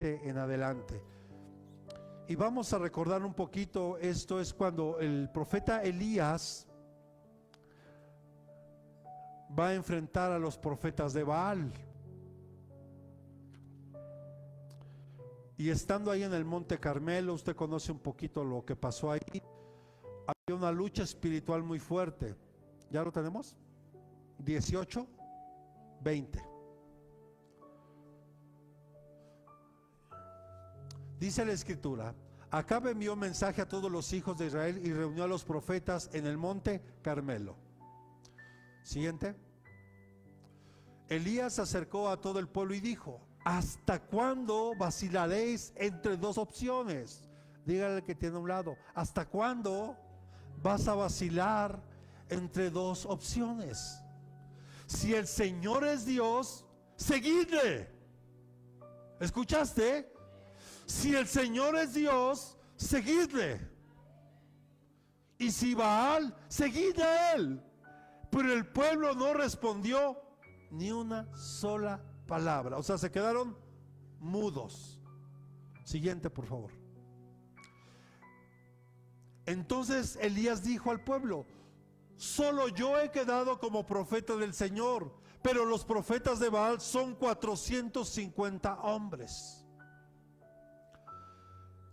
en adelante. Y vamos a recordar un poquito, esto es cuando el profeta Elías va a enfrentar a los profetas de Baal. Y estando ahí en el Monte Carmelo, usted conoce un poquito lo que pasó ahí. Había una lucha espiritual muy fuerte. ¿Ya lo tenemos? 18, 20. Dice la escritura: Acab envió mensaje a todos los hijos de Israel y reunió a los profetas en el Monte Carmelo. Siguiente. Elías se acercó a todo el pueblo y dijo: ¿hasta cuándo vacilaréis entre dos opciones? Dígale al que tiene a un lado: ¿hasta cuándo vas a vacilar entre dos opciones? Si el Señor es Dios, seguidle. ¿Escuchaste? Si el Señor es Dios, seguidle. Y si Baal, seguid a él. Pero el pueblo no respondió ni una sola palabra. O sea, se quedaron mudos. Siguiente, por favor. Entonces Elías dijo al pueblo: solo yo he quedado como profeta del Señor, pero los profetas de Baal son 450 hombres.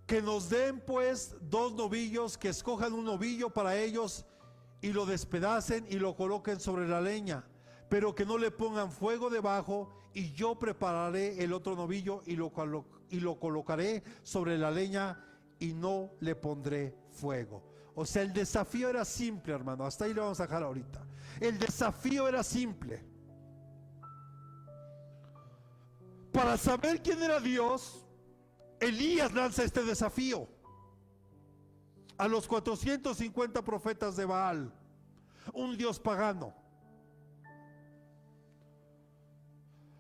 Que nos den pues 2 novillos, que escojan un novillo para ellos y lo despedacen y lo coloquen sobre la leña, pero que no le pongan fuego debajo, y yo prepararé el otro novillo y lo colocaré sobre la leña y no le pondré fuego. O sea, el desafío era simple, hermano. Hasta ahí lo vamos a dejar ahorita. El desafío era simple. Para saber quién era Dios, Elías lanza este desafío a los 450 profetas de Baal, un dios pagano.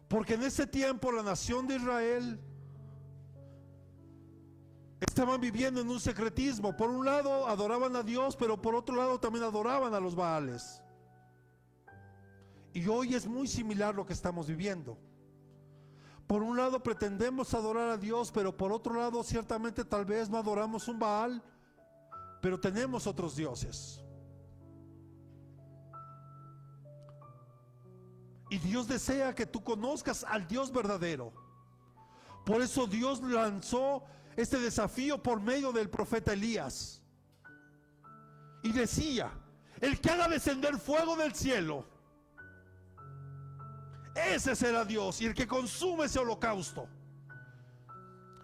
Porque en ese tiempo la nación de Israel estaban viviendo en un secretismo. Por un lado adoraban a Dios, pero por otro lado también adoraban a los Baales. Y hoy es muy similar lo que estamos viviendo. Por un lado pretendemos adorar a Dios, pero por otro lado ciertamente tal vez no adoramos un Baal, pero tenemos otros dioses. Y Dios desea que tú conozcas al Dios verdadero. Por eso Dios lanzó este desafío por medio del profeta Elías. Y decía: el que haga descender fuego del cielo, ese será Dios, y el que consume ese holocausto.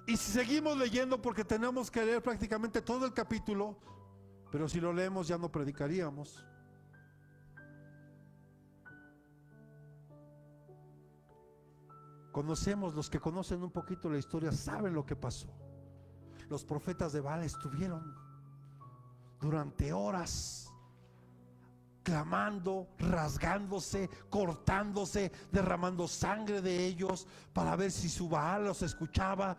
Y si seguimos leyendo, porque tenemos que leer prácticamente todo el capítulo, pero si lo leemos ya no predicaríamos. Conocemos, los que conocen un poquito la historia saben lo que pasó. Los profetas de Baal estuvieron durante horas clamando, rasgándose, cortándose, derramando sangre de ellos para ver si su Baal los escuchaba.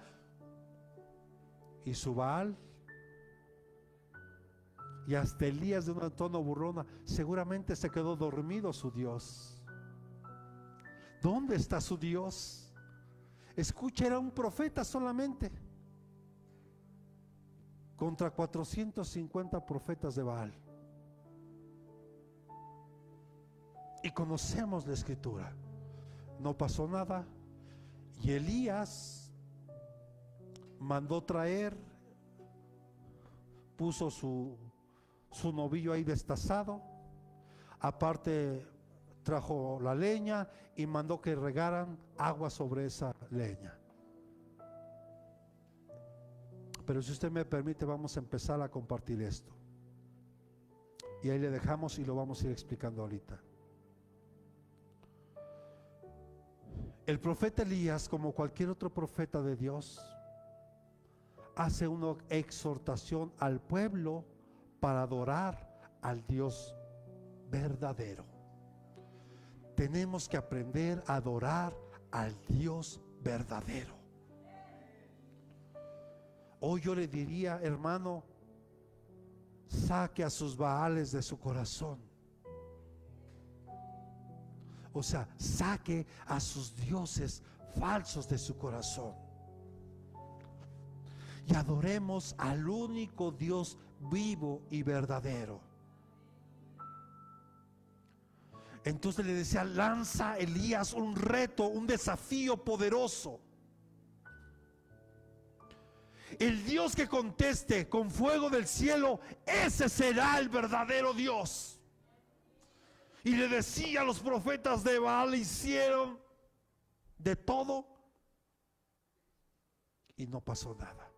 Y su Baal, y hasta Elías, de un tono burlona, seguramente se quedó dormido su Dios. ¿Dónde está su Dios? Escucha, era un profeta solamente contra 450 profetas de Baal. Y conocemos la escritura. No pasó nada. Y Elías mandó traer, puso su novillo ahí destazado. Aparte trajo la leña y mandó que regaran agua sobre esa leña. Pero si usted me permite, vamos a empezar a compartir esto. Y ahí le dejamos y lo vamos a ir explicando ahorita. El profeta Elías, como cualquier otro profeta de Dios, hace una exhortación al pueblo para adorar al Dios verdadero. Tenemos que aprender a adorar al Dios verdadero. Hoy yo le diría, hermano, saque a sus Baales de su corazón. O sea, saque a sus dioses falsos de su corazón. y adoremos al único Dios vivo y verdadero. Entonces le decía, lanza Elías un reto, un desafío poderoso. El Dios que conteste con fuego del cielo, ese será el verdadero Dios. Y le decía a los profetas de Baal, hicieron de todo y no pasó nada.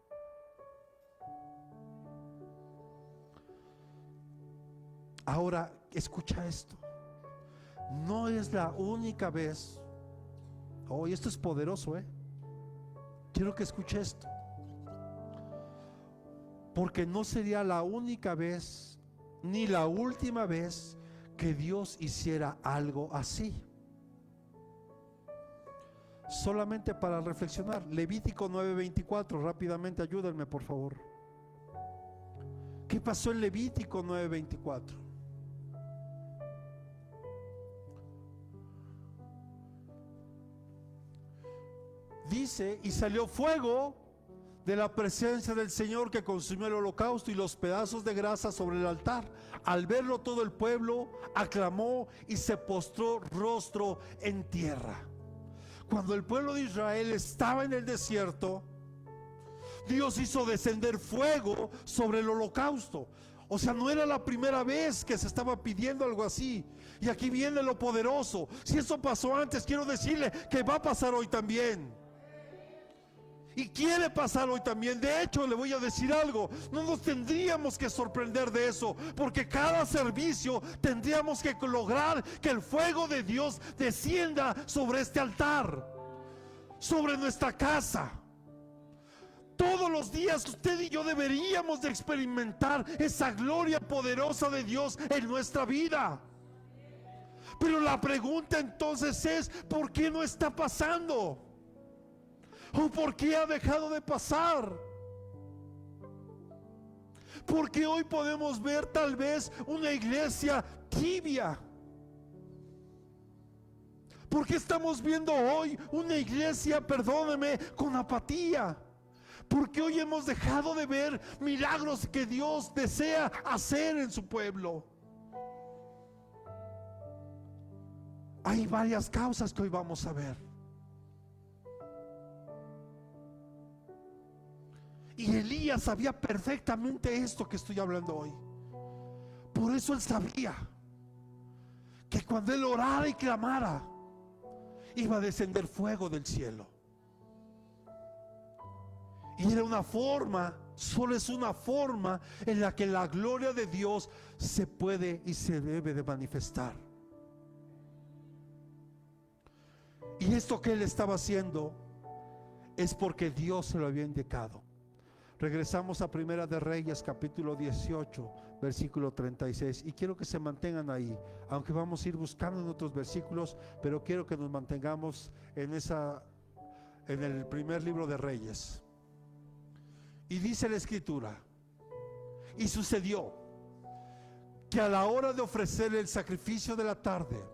Ahora escucha esto. No es la única vez. Oh, y esto es poderoso, quiero que escuche esto, porque no sería la única vez ni la última vez que Dios hiciera algo así. Solamente para reflexionar, Levítico 9:24, rápidamente ayúdenme por favor. ¿Qué pasó en Levítico 9:24? Dice, y salió fuego de la presencia del Señor que consumió el holocausto y los pedazos de grasa sobre el altar. Al verlo todo el pueblo aclamó y se postró rostro en tierra. Cuando el pueblo de Israel estaba en el desierto, Dios hizo descender fuego sobre el holocausto. O sea, no era la primera vez que se estaba pidiendo algo así. Y aquí viene lo poderoso. Si eso pasó antes, quiero decirle que va a pasar hoy también. Y quiere pasar hoy también. De hecho, le voy a decir algo, no nos tendríamos que sorprender de eso, porque cada servicio tendríamos que lograr que el fuego de Dios descienda sobre este altar, sobre nuestra casa. Todos los días usted y yo deberíamos de experimentar esa gloria poderosa de Dios en nuestra vida. Pero la pregunta entonces es, ¿por qué no está pasando? ¿O por qué ha dejado de pasar? Porque hoy podemos ver tal vez una iglesia tibia. Porque estamos viendo hoy una iglesia, perdóneme, con apatía. Porque hoy hemos dejado de ver milagros que Dios desea hacer en su pueblo. Hay varias causas que hoy vamos a ver. Y Elías sabía perfectamente esto que estoy hablando hoy. Por eso él sabía que cuando él orara y clamara, iba a descender fuego del cielo. Y era una forma, solo es una forma en la que la gloria de Dios se puede y se debe de manifestar. Y esto que él estaba haciendo es porque Dios se lo había indicado. Regresamos a Primera de Reyes, capítulo 18, versículo 36. Y quiero que se mantengan ahí, aunque vamos a ir buscando en otros versículos, pero quiero que nos mantengamos en el primer libro de Reyes. Y dice la escritura: y sucedió que a la hora de ofrecer el sacrificio de la tarde,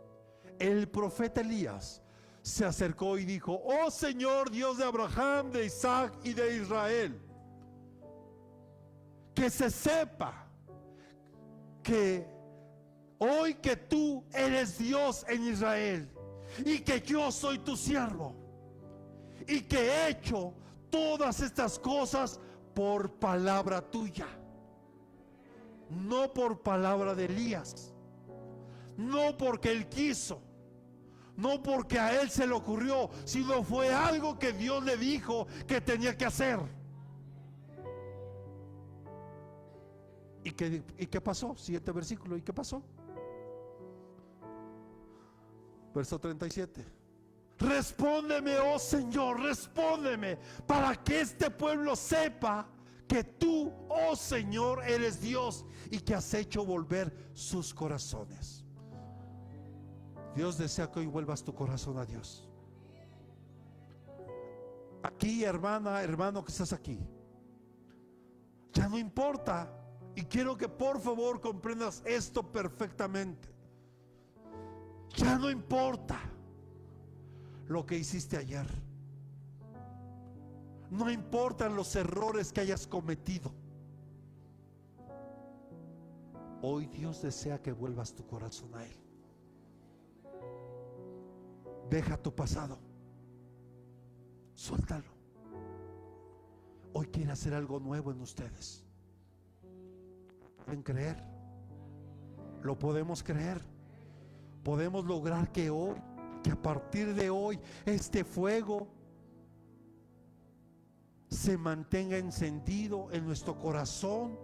el profeta Elías se acercó y dijo: oh Señor, Dios de Abraham, de Isaac y de Israel, que se sepa que hoy que tú eres Dios en Israel y que yo soy tu siervo y que he hecho todas estas cosas por palabra tuya, no por palabra de Elías, no porque él quiso, no porque a él se le ocurrió, sino fue algo que Dios le dijo que tenía que hacer. ¿Y qué pasó? Siguiente versículo. ¿Y qué pasó? Verso 37. Respóndeme, oh Señor, respóndeme, para que este pueblo sepa que tú, oh Señor, eres Dios y que has hecho volver sus corazones. Dios desea que hoy vuelvas tu corazón a Dios. Aquí, hermana, hermano que estás aquí, ya no importa. Y quiero que por favor comprendas esto perfectamente. Ya no importa lo que hiciste ayer, No importan los errores que hayas cometido. Hoy Dios desea que vuelvas tu corazón a Él. Deja tu pasado, suéltalo. Hoy quiere hacer algo nuevo en ustedes. ¿Pueden creer? Lo podemos creer. Podemos lograr que hoy, que a partir de hoy, este fuego se mantenga encendido en nuestro corazón.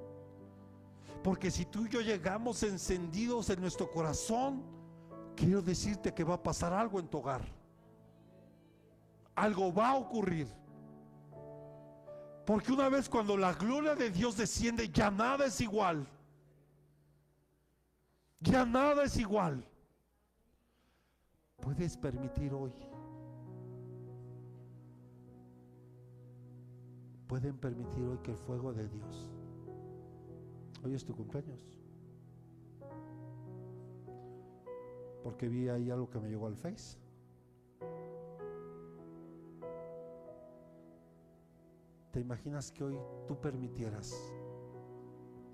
Porque si tú y yo llegamos encendidos en nuestro corazón, quiero decirte que va a pasar algo en tu hogar. Algo va a ocurrir. Porque una vez cuando la gloria de Dios desciende, ya nada es igual. Ya nada es igual. Puedes permitir hoy. Pueden permitir hoy que el fuego de Dios. Hoy es tu cumpleaños. Porque vi ahí algo que me llegó al Face. ¿Te imaginas que hoy tú permitieras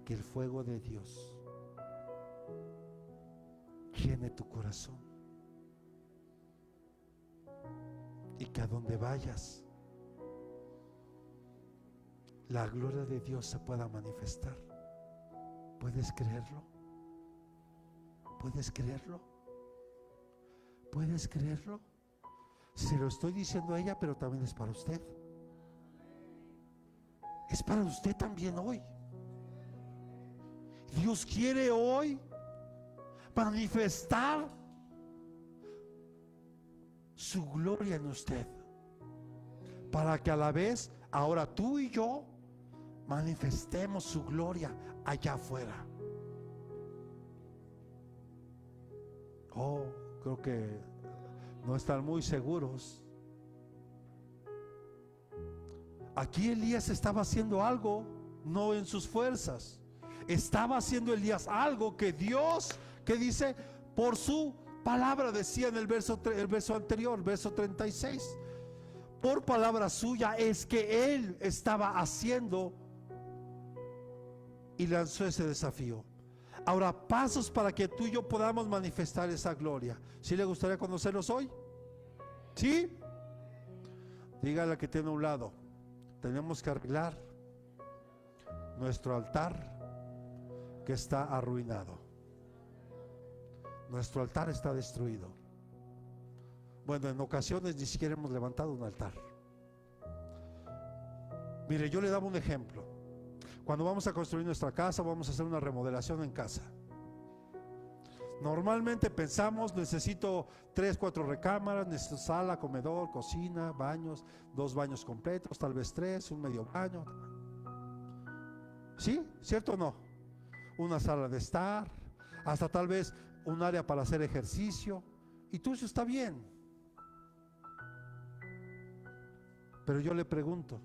que el fuego de Dios llene tu corazón? Y que a donde vayas, la gloria de Dios se pueda manifestar. ¿Puedes creerlo? ¿Puedes creerlo? ¿Puedes creerlo? Se lo estoy diciendo a ella, pero también es para usted. Es para usted también hoy. Dios quiere hoy manifestar su gloria en usted, para que a la vez ahora tú y yo manifestemos su gloria allá afuera. Oh, creo que no están muy seguros. Aquí Elías estaba haciendo algo, no en sus fuerzas. Estaba haciendo Elías algo que Dios, que dice, por su palabra, decía en el verso anterior, verso 36. Por palabra suya es que él estaba haciendo, y lanzó ese desafío. Ahora, pasos para que tú y yo podamos manifestar esa gloria. ¿Sí le gustaría conocerlos hoy? ¿Sí? Dígale al que tiene a un lado: tenemos que arreglar nuestro altar que está arruinado. Nuestro altar está destruido. Bueno, en ocasiones ni siquiera hemos levantado un altar. Mire, yo le daba un ejemplo. Cuando vamos a construir nuestra casa, vamos a hacer una remodelación en casa. Normalmente pensamos, necesito 3, 4 recámaras, necesito sala, comedor, cocina, baños, 2 baños completos, tal vez 3, un medio baño. ¿Sí? ¿Cierto o no? Una sala de estar, hasta tal vez un área para hacer ejercicio. Y todo eso está bien. Pero yo le pregunto,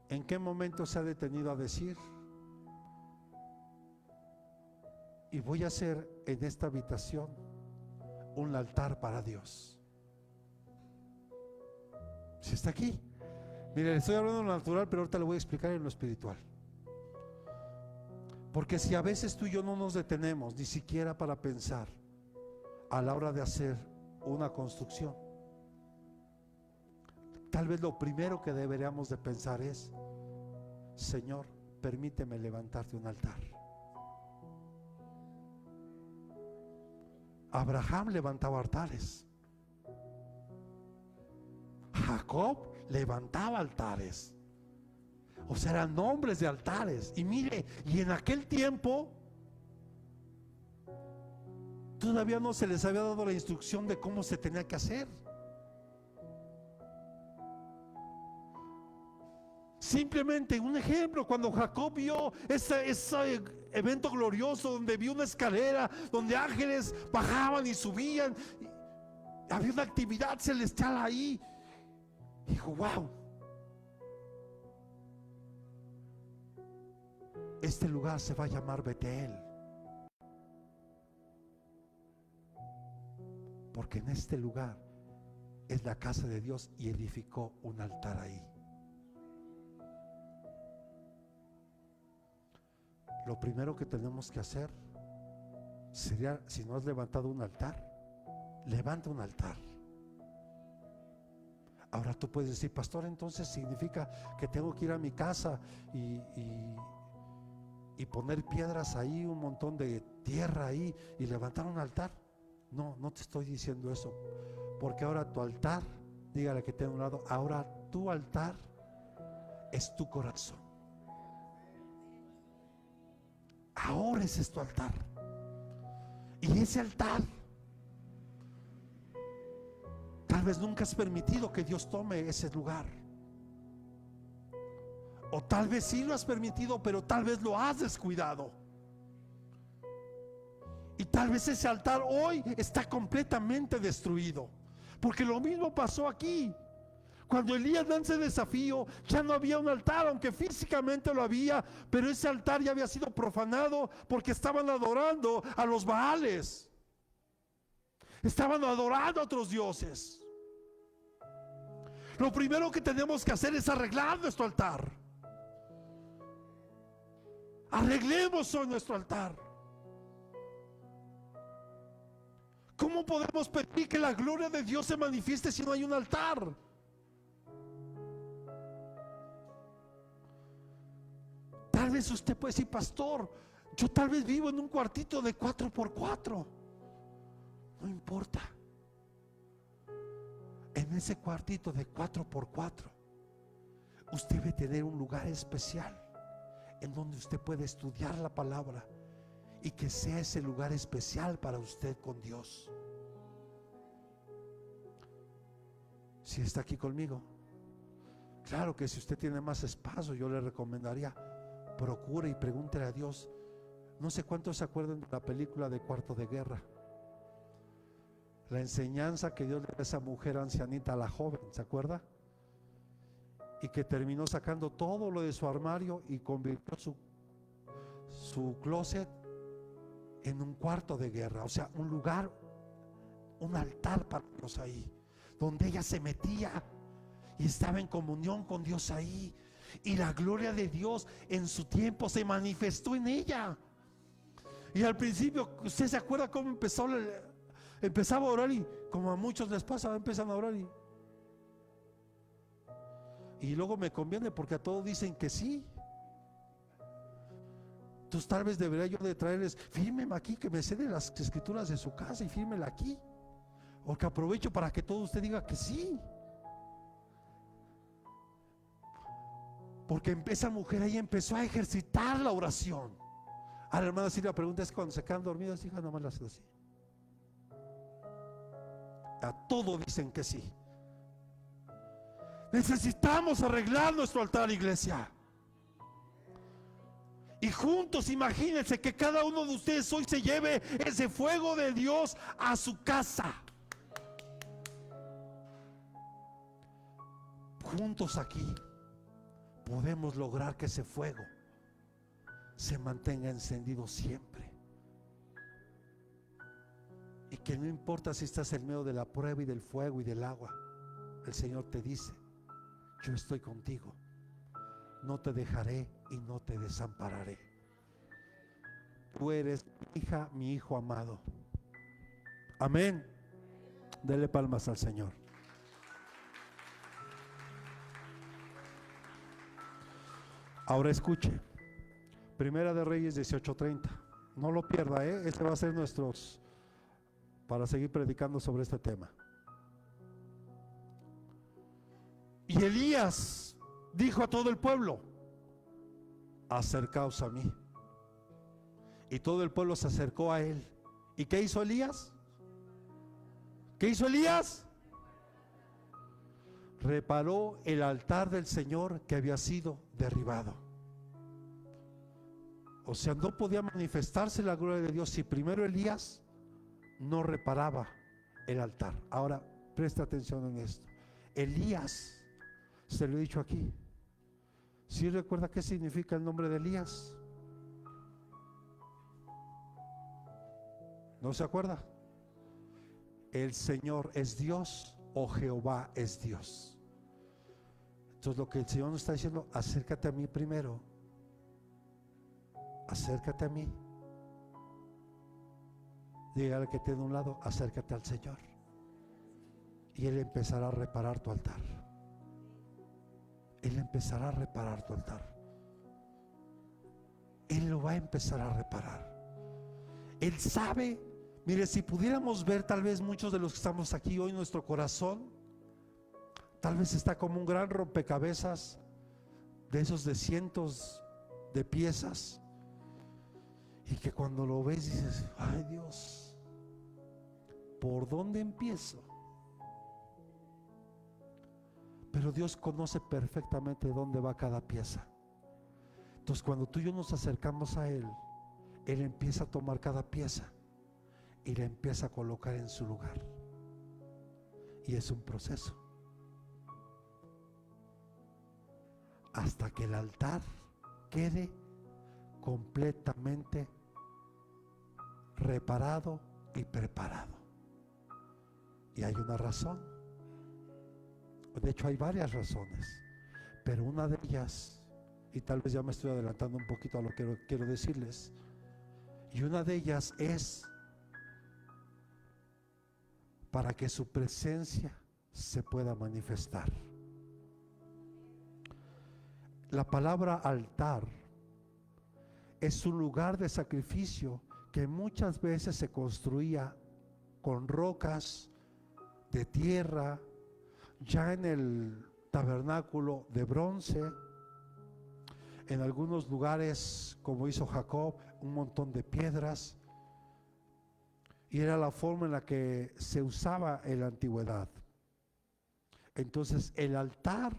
¿en qué momento se ha detenido a decir: y voy a hacer en esta habitación un altar para Dios? Si está aquí. Mire, le estoy hablando de lo natural, pero ahorita le voy a explicar en lo espiritual. Porque si a veces tú y yo no nos detenemos ni siquiera para pensar a la hora de hacer una construcción, tal vez lo primero que deberíamos de pensar es: Señor, permíteme levantarte un altar. Abraham levantaba altares. Jacob levantaba altares. O sea, eran nombres de altares. Y mire, y en aquel tiempo todavía no se les había dado la instrucción de cómo se tenía que hacer. Simplemente un ejemplo: cuando Jacob vio ese evento glorioso donde vio una escalera, donde ángeles bajaban y subían, había una actividad celestial ahí, dijo: wow, este lugar se va a llamar Betel, porque en este lugar en la casa de Dios y edificó un altar ahí. Lo primero que tenemos que hacer sería, si no has levantado un altar, levanta un altar. Ahora tú puedes decir, pastor, entonces significa que tengo que ir a mi casa y poner piedras ahí, un montón de tierra ahí y levantar un altar. No, no te estoy diciendo eso, porque ahora tu altar, dígale que tenga un lado, ahora tu altar es tu corazón. Ahora ese es tu altar. Y ese altar, tal vez nunca has permitido que Dios tome ese lugar. O tal vez sí lo has permitido, pero tal vez lo has descuidado. Y tal vez ese altar hoy está completamente destruido. Porque lo mismo pasó aquí. Cuando Elías lanza el desafío, ya no había un altar, aunque físicamente lo había, pero ese altar ya había sido profanado porque estaban adorando a los Baales. Estaban adorando a otros dioses. Lo primero que tenemos que hacer es arreglar nuestro altar. Arreglemos hoy nuestro altar. ¿Cómo podemos pedir que la gloria de Dios se manifieste si no hay un altar? Tal vez usted puede decir, pastor, yo tal vez vivo en un cuartito de 4x4. No importa. En ese cuartito de 4x4 usted debe tener un lugar especial en donde usted puede estudiar la palabra y que sea ese lugar especial para usted con Dios. Si está aquí conmigo, claro que si usted tiene más espacio, yo le recomendaría, procure y pregúntele a Dios. No sé cuántos se acuerdan de la película de Cuarto de Guerra, la enseñanza que Dios le da a esa mujer ancianita, a la joven, ¿se acuerda? Y que terminó sacando todo lo de su armario y convirtió su closet en un cuarto de guerra, o sea, un lugar, un altar para Dios ahí, donde ella se metía y estaba en comunión con Dios ahí, y la gloria de Dios en su tiempo se manifestó en ella. Y al principio, ¿usted se acuerda cómo empezaba a orar? Y como a muchos les pasa, empiezan a orar y luego me conviene porque a todos dicen que sí. Entonces tal vez debería yo de traerles, fírmeme aquí, que me cede las escrituras de su casa y fírmela aquí, porque aprovecho para que todo usted diga que sí. Porque esa mujer ahí empezó a ejercitar la oración. A la hermana Silvia pregunta, es cuando se quedan dormidas, hija, nomás las hace así. A todo dicen que sí. Necesitamos arreglar nuestro altar, iglesia. Y juntos, imagínense que cada uno de ustedes hoy se lleve ese fuego de Dios a su casa. Juntos aquí podemos lograr que ese fuego se mantenga encendido siempre. Y que no importa si estás en medio de la prueba y del fuego y del agua, el Señor te dice, yo estoy contigo, no te dejaré y no te desampararé. Tú eres mi hija, mi hijo amado. Amén. Dele palmas al Señor. Ahora escuche, Primera de Reyes 18:30. No lo pierda, este va a ser para seguir predicando sobre este tema. Y Elías dijo a todo el pueblo, acercaos a mí. Y todo el pueblo se acercó a él. ¿Y qué hizo Elías? ¿Qué hizo Elías? Reparó el altar del Señor que había sido derribado. O sea, no podía manifestarse la gloria de Dios si primero Elías no reparaba el altar. Ahora, presta atención en esto. Elías, se lo he dicho aquí, ¿sí recuerda qué significa el nombre de Elías? ¿No se acuerda? El Señor es Dios o Jehová es Dios. Entonces lo que el Señor nos está diciendo, acércate a mí primero, acércate a mí. Dígale que tiene un lado, acércate al Señor y Él empezará a reparar tu altar. Él empezará a reparar tu altar. Él lo va a empezar a reparar. Él sabe. Mire, si pudiéramos ver, tal vez muchos de los que estamos aquí hoy, nuestro corazón tal vez está como un gran rompecabezas de esos de cientos de piezas, y que cuando lo ves dices, ay Dios, ¿por dónde empiezo? Pero Dios conoce perfectamente dónde va cada pieza. Entonces cuando tú y yo nos acercamos a Él, Él empieza a tomar cada pieza y la empieza a colocar en su lugar. Y es un proceso hasta que el altar quede completamente reparado y preparado. Y hay una razón. De hecho hay varias razones, pero una de ellas, y tal vez ya me estoy adelantando un poquito a lo que quiero decirles, y una de ellas es para que su presencia se pueda manifestar. La palabra altar es un lugar de sacrificio que muchas veces se construía con rocas de tierra, ya en el tabernáculo de bronce, en algunos lugares, como hizo Jacob, un montón de piedras, y era la forma en la que se usaba en la antigüedad. Entonces el altar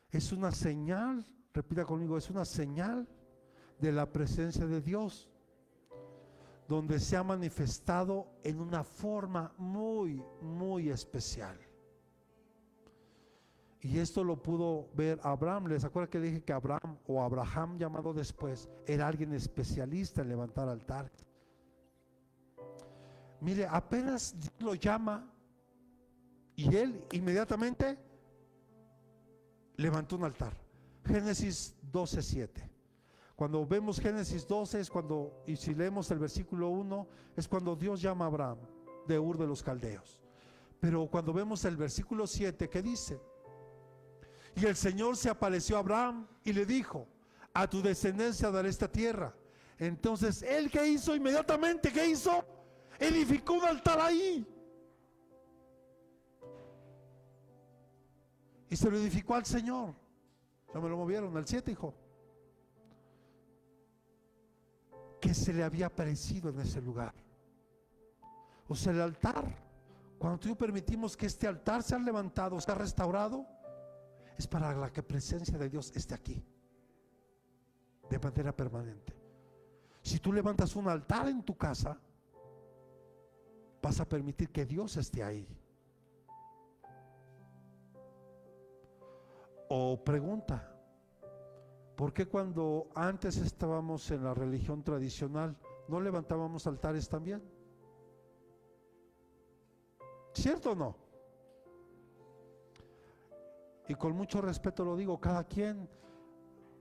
es una señal, repita conmigo, es una señal de la presencia de Dios, donde se ha manifestado en una forma muy, muy especial. Y esto lo pudo ver Abraham. ¿Les acuerdan que dije que Abraham, o Abraham llamado después, era alguien especialista en levantar altar? Mire, apenas Dios lo llama y él inmediatamente levantó un altar. Génesis 12:7. Cuando vemos Génesis 12 es cuando, y si leemos el versículo 1, es cuando Dios llama a Abraham de Ur de los Caldeos. Pero cuando vemos el versículo 7, ¿qué dice? Y el Señor se apareció a Abraham y le dijo: a tu descendencia daré esta tierra. Entonces él, ¿qué hizo inmediatamente? ¿Qué hizo? Edificó un altar ahí y se lo edificó al Señor. Ya me lo movieron al 7, hijo. Que se le había aparecido en ese lugar. O sea, el altar, cuando tú y yo permitimos que este altar sea levantado, sea restaurado, es para la que presencia de Dios esté aquí de manera permanente. Si tú levantas un altar en tu casa, vas a permitir que Dios esté ahí. O pregunta, ¿por qué cuando antes estábamos en la religión tradicional no levantábamos altares también? ¿Cierto o no? Y con mucho respeto lo digo, cada quien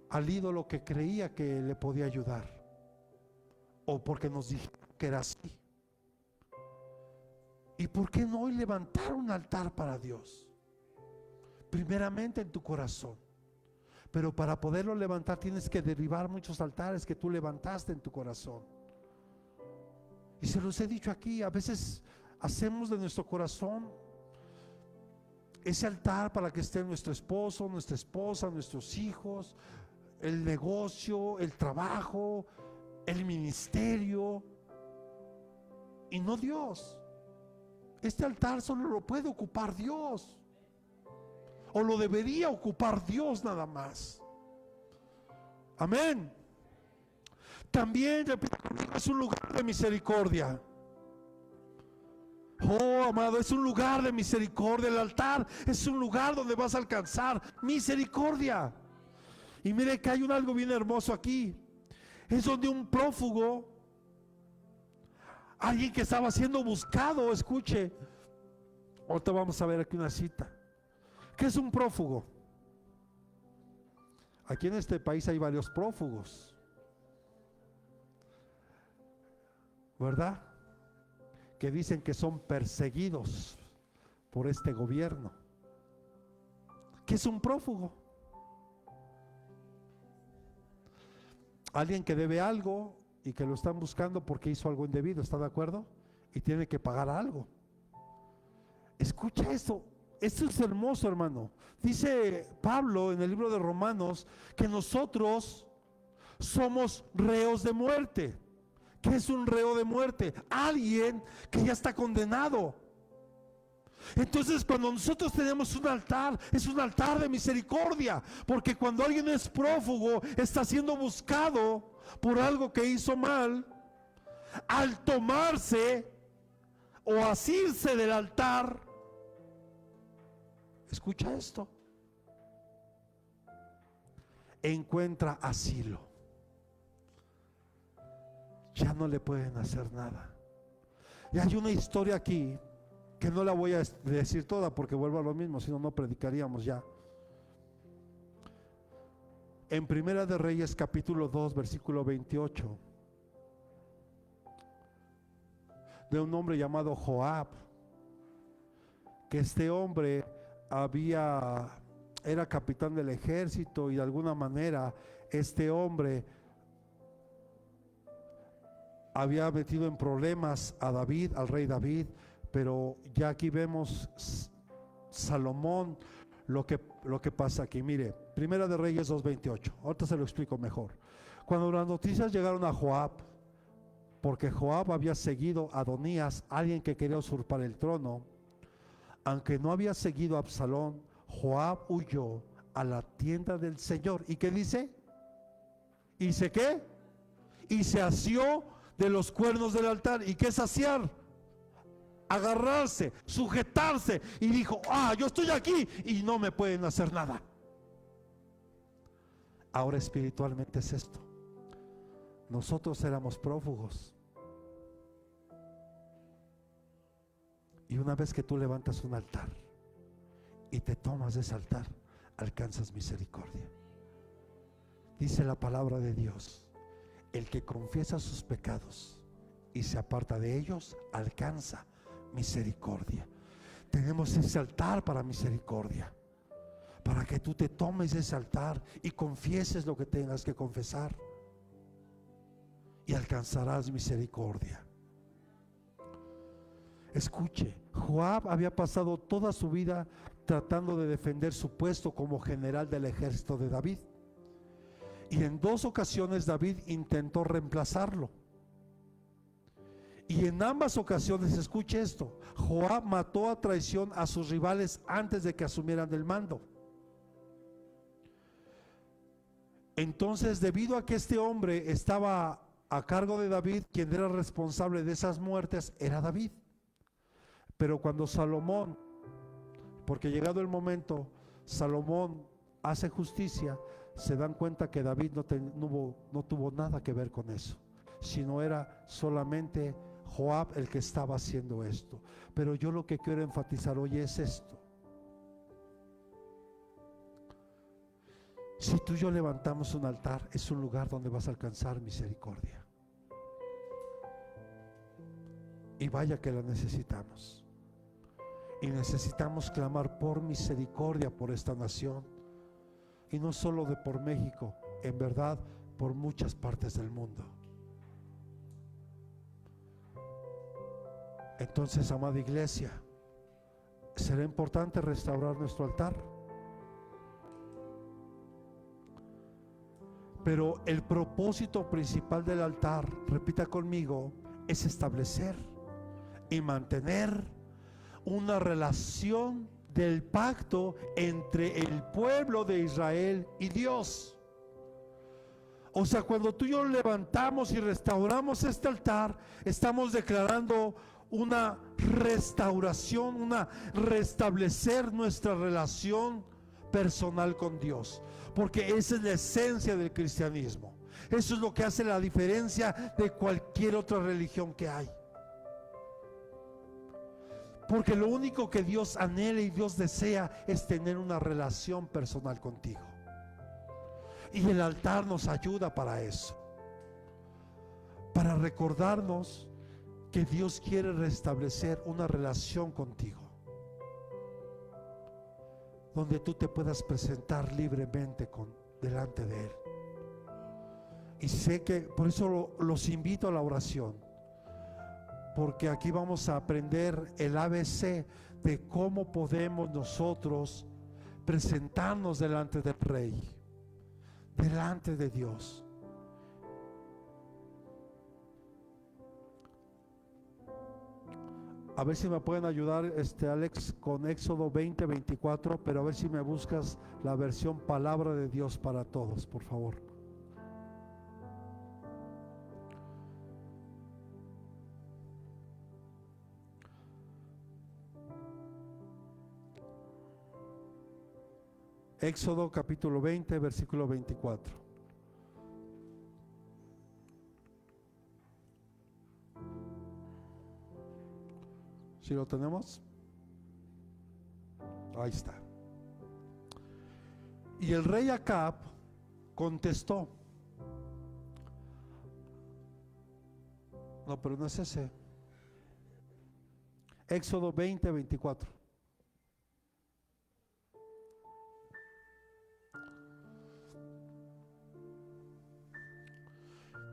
al ídolo que creía que le podía ayudar, o porque nos dijeron que era así. ¿Y por qué no hoy levantar un altar para Dios? Primeramente en tu corazón. Pero para poderlo levantar tienes que derribar muchos altares que tú levantaste en tu corazón. Y se los he dicho aquí, a veces hacemos de nuestro corazón ese altar para que esté nuestro esposo, nuestra esposa, nuestros hijos, el negocio, el trabajo, el ministerio, y no Dios. Este altar solo lo puede ocupar Dios, o lo debería ocupar Dios nada más. Amén. También, repito, es un lugar de misericordia. Oh, amado, es un lugar de misericordia. El altar es un lugar donde vas a alcanzar misericordia. Y mire que hay algo bien hermoso aquí. Es donde un prófugo, alguien que estaba siendo buscado, escuche, Ahorita vamos a ver aquí una cita. ¿Qué es un prófugo? Aquí en este país hay varios prófugos, ¿verdad? Que dicen que son perseguidos por este gobierno. ¿Qué es un prófugo? Alguien que debe algo y que lo están buscando porque hizo algo indebido, ¿está de acuerdo? Y tiene que pagar algo. Escucha esto es hermoso, hermano. Dice Pablo en el libro de Romanos que nosotros somos reos de muerte. ¿Qué es un reo de muerte? Alguien que ya está condenado. Entonces, cuando nosotros tenemos un altar, es un altar de misericordia, porque cuando alguien es prófugo, está siendo buscado por algo que hizo mal, al tomarse o asirse del altar, escucha esto, encuentra asilo. Ya no le pueden hacer nada. Y hay una historia aquí que no la voy a decir toda porque vuelvo a lo mismo, si no, no predicaríamos ya. En Primera de Reyes capítulo 2 versículo 28, de un hombre llamado Joab, que este hombre era capitán del ejército, y de alguna manera este hombre había metido en problemas a David, al rey David. Pero ya aquí vemos Salomón, lo que pasa aquí. Mire, Primera de Reyes 2:28, ahorita se lo explico mejor. Cuando las noticias llegaron a Joab, porque Joab había seguido a Adonías, alguien que quería usurpar el trono, aunque no había seguido a Absalón, Joab huyó a la tienda del Señor. ¿Y qué dice? ¿Hice qué? Y se asió de los cuernos del altar. ¿Y qué es asiar? Agarrarse, sujetarse, y dijo: yo estoy aquí y no me pueden hacer nada. Ahora espiritualmente es esto. Nosotros éramos prófugos, y una vez que tú levantas un altar y te tomas de ese altar, alcanzas misericordia. Dice la palabra de Dios: el que confiesa sus pecados y se aparta de ellos, alcanza misericordia. Tenemos ese altar para misericordia, para que tú te tomes ese altar y confieses lo que tengas que confesar, y alcanzarás misericordia. Escuche, Joab había pasado toda su vida tratando de defender su puesto como general del ejército de David, y en 2 ocasiones David intentó reemplazarlo. Y en ambas ocasiones, escuche esto, Joab mató a traición a sus rivales antes de que asumieran el mando. Entonces, debido a que este hombre estaba a cargo de David, quien era responsable de esas muertes era David. Pero cuando Salomón, porque llegado el momento, Salomón hace justicia, se dan cuenta que David no tuvo nada que ver con eso, sino era solamente Joab el que estaba haciendo esto. Pero yo lo que quiero enfatizar hoy es esto: si tú y yo levantamos un altar, es un lugar donde vas a alcanzar misericordia, y vaya que la necesitamos, y necesitamos clamar por misericordia por esta nación, y no solo por México, en verdad por muchas partes del mundo. Entonces, amada iglesia, será importante restaurar nuestro altar, pero el propósito principal del altar, repita conmigo, es establecer y mantener una relación del pacto entre el pueblo de Israel y Dios. O sea, cuando tú y yo levantamos y restauramos este altar, estamos declarando una restauración, restablecer nuestra relación personal con Dios, porque esa es la esencia del cristianismo. Eso es lo que hace la diferencia de cualquier otra religión que hay. Porque lo único que Dios anhela y Dios desea es tener una relación personal contigo. Y el altar nos ayuda para eso, para recordarnos que Dios quiere restablecer una relación contigo, donde tú te puedas presentar libremente delante de Él. Y sé que por eso los invito a la oración, porque aquí vamos a aprender el ABC de cómo podemos nosotros presentarnos delante del Rey, delante de Dios. A ver si me pueden ayudar, Alex, con Éxodo 20:24, pero a ver si me buscas la versión Palabra de Dios para Todos, por favor. Éxodo capítulo 20, versículo 24. ¿Sí lo tenemos? Ahí está. Y el rey Acab contestó. No, pero no es ese. Éxodo 20, 24.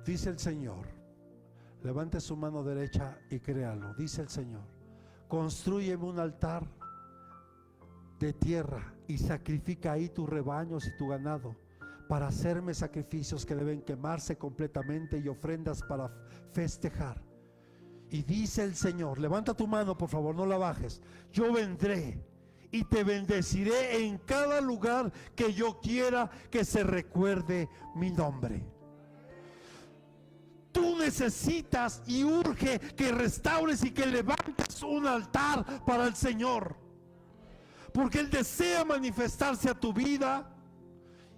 Dice el Señor, levante su mano derecha y créalo. Dice el Señor: Constrúyeme un altar de tierra y sacrifica ahí tus rebaños y tu ganado, para hacerme sacrificios que deben quemarse completamente y ofrendas para festejar. Y dice el Señor, levanta tu mano por favor, no la bajes: yo vendré y te bendeciré en cada lugar que yo quiera que se recuerde mi nombre. Tú necesitas y urge que restaures y que levantes un altar para el Señor, porque Él desea manifestarse a tu vida.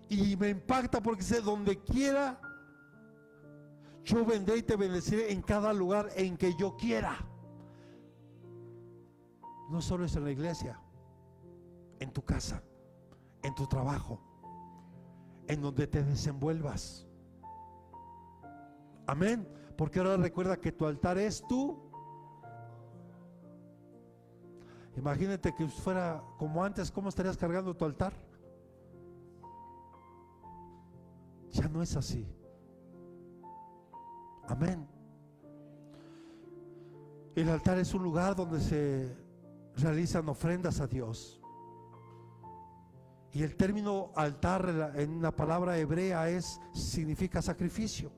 Y me impacta porque dice: donde quiera yo vendré y te bendeciré en cada lugar en que yo quiera. No solo es en la iglesia, en tu casa, en tu trabajo, en donde te desenvuelvas. Amén. Porque ahora recuerda que tu altar es tú. Imagínate que fuera como antes, ¿cómo estarías cargando tu altar? Ya no es así. Amén. El altar es un lugar donde se realizan ofrendas a Dios. Y el término altar en la palabra hebrea significa sacrificio.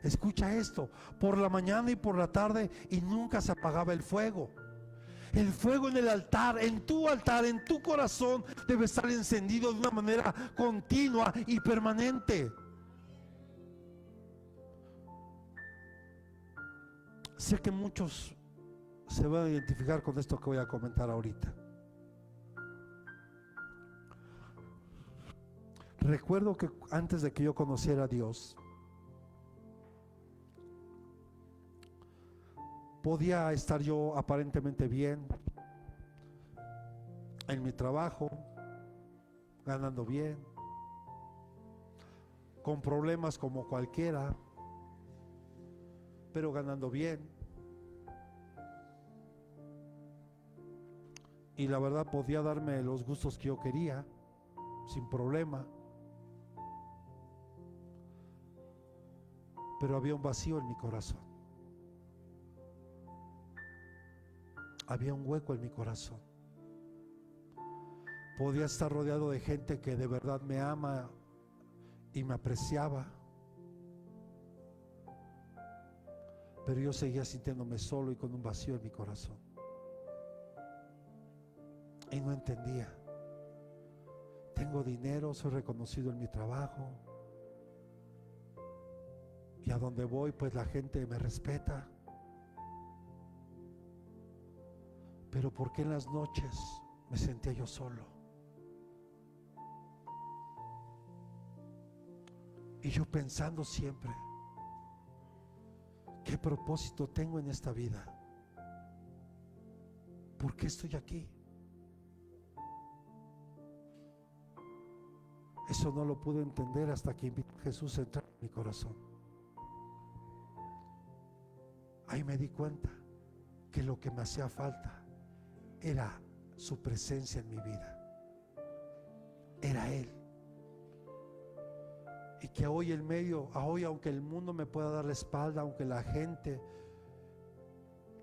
Escucha esto: por la mañana y por la tarde, y nunca se apagaba el fuego. El fuego en el altar, en tu corazón, debe estar encendido de una manera continua y permanente. Sé que muchos se van a identificar con esto que voy a comentar ahorita. Recuerdo que antes de que yo conociera a Dios, podía estar yo aparentemente bien en mi trabajo, ganando bien, con problemas como cualquiera, pero ganando bien. Y la verdad podía darme los gustos que yo quería sin problema. Pero había un vacío en mi corazón. Había un hueco en mi corazón. Podía estar rodeado de gente que de verdad me ama y me apreciaba, pero yo seguía sintiéndome solo y con un vacío en mi corazón. Y no entendía. Tengo dinero, soy reconocido en mi trabajo, y a donde voy pues la gente me respeta. Pero ¿por qué en las noches me sentía yo solo? Y yo pensando siempre: ¿qué propósito tengo en esta vida? ¿por qué estoy aquí? Eso no lo pude entender hasta que invité a Jesús a entrar en mi corazón. Ahí me di cuenta que lo que me hacía falta era su presencia en mi vida. Era Él. Y que hoy hoy aunque el mundo me pueda dar la espalda, aunque la gente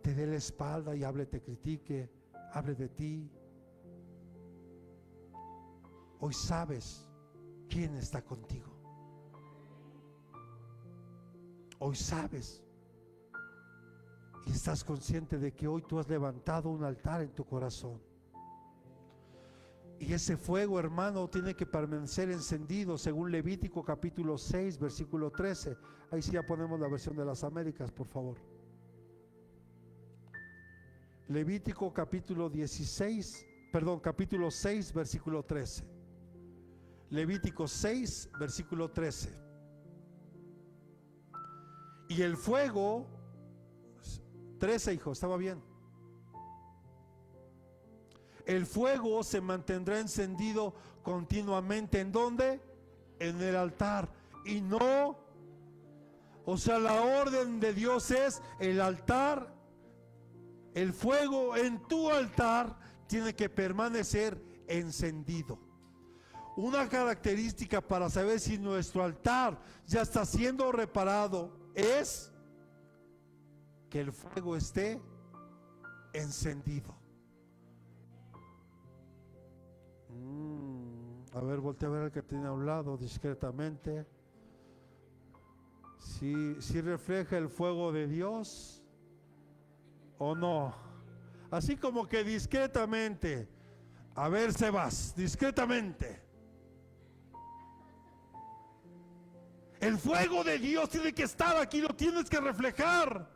te dé la espalda y te critique, hable de ti, hoy sabes quién está contigo. Hoy sabes y estás consciente de que hoy tú has levantado un altar en tu corazón. Y ese fuego, hermano, tiene que permanecer encendido según Levítico capítulo 6, versículo 13. Ahí sí ya ponemos la versión de las Américas, por favor. Levítico capítulo 6, versículo 13. Levítico 6, versículo 13. Y el fuego, 13, hijo, estaba bien. El fuego se mantendrá encendido continuamente. ¿En dónde? En el altar. Y no, o sea, la orden de Dios es el altar. El fuego en tu altar tiene que permanecer encendido. Una característica para saber si nuestro altar ya está siendo reparado es que el fuego esté encendido. A ver, voltea a ver al que tiene a un lado discretamente. Si refleja el fuego de Dios o no. Así como que discretamente. A ver, Sebas, discretamente. El fuego de Dios tiene que estar aquí, lo tienes que reflejar.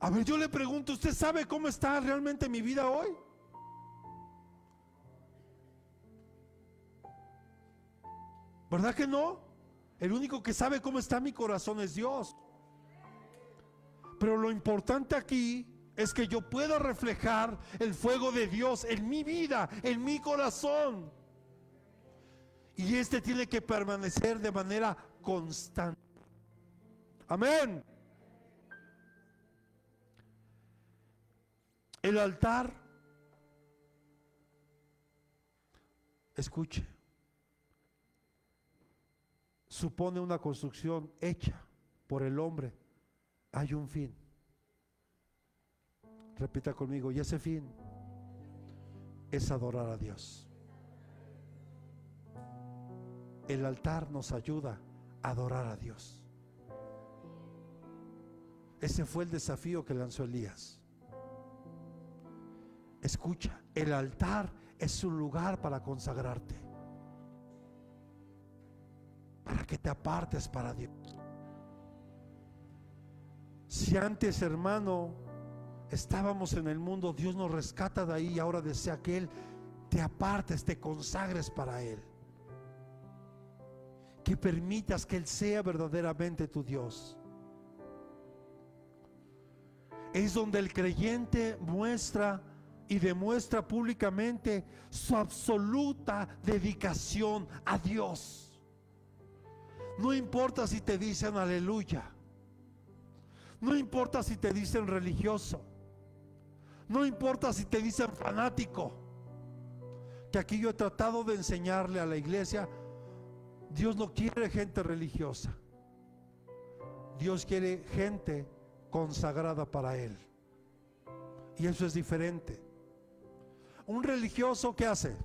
A ver, yo le pregunto, ¿usted sabe cómo está realmente mi vida hoy? ¿Verdad que no? El único que sabe cómo está mi corazón es Dios. Pero lo importante aquí es que yo pueda reflejar el fuego de Dios en mi vida, en mi corazón. Y este tiene que permanecer de manera constante. Amén. El altar, escuche, supone una construcción hecha por el hombre. Hay un fin. Repita conmigo, y ese fin es adorar a Dios. El altar nos ayuda a adorar a Dios. Ese fue el desafío que lanzó Elías. Escucha, el altar es un lugar para consagrarte, para que te apartes para Dios. Si antes, hermano, estábamos en el mundo, Dios nos rescata de ahí y ahora desea que Él te apartes, te consagres para Él, que permitas que Él sea verdaderamente tu Dios. Es donde el creyente muestra y demuestra públicamente su absoluta dedicación a Dios. No importa si te dicen aleluya, no importa si te dicen religioso, no importa si te dicen fanático, que aquí yo he tratado de enseñarle a la iglesia, Dios no quiere gente religiosa, Dios quiere gente consagrada para Él. Y eso es diferente. Un religioso, ¿qué hace?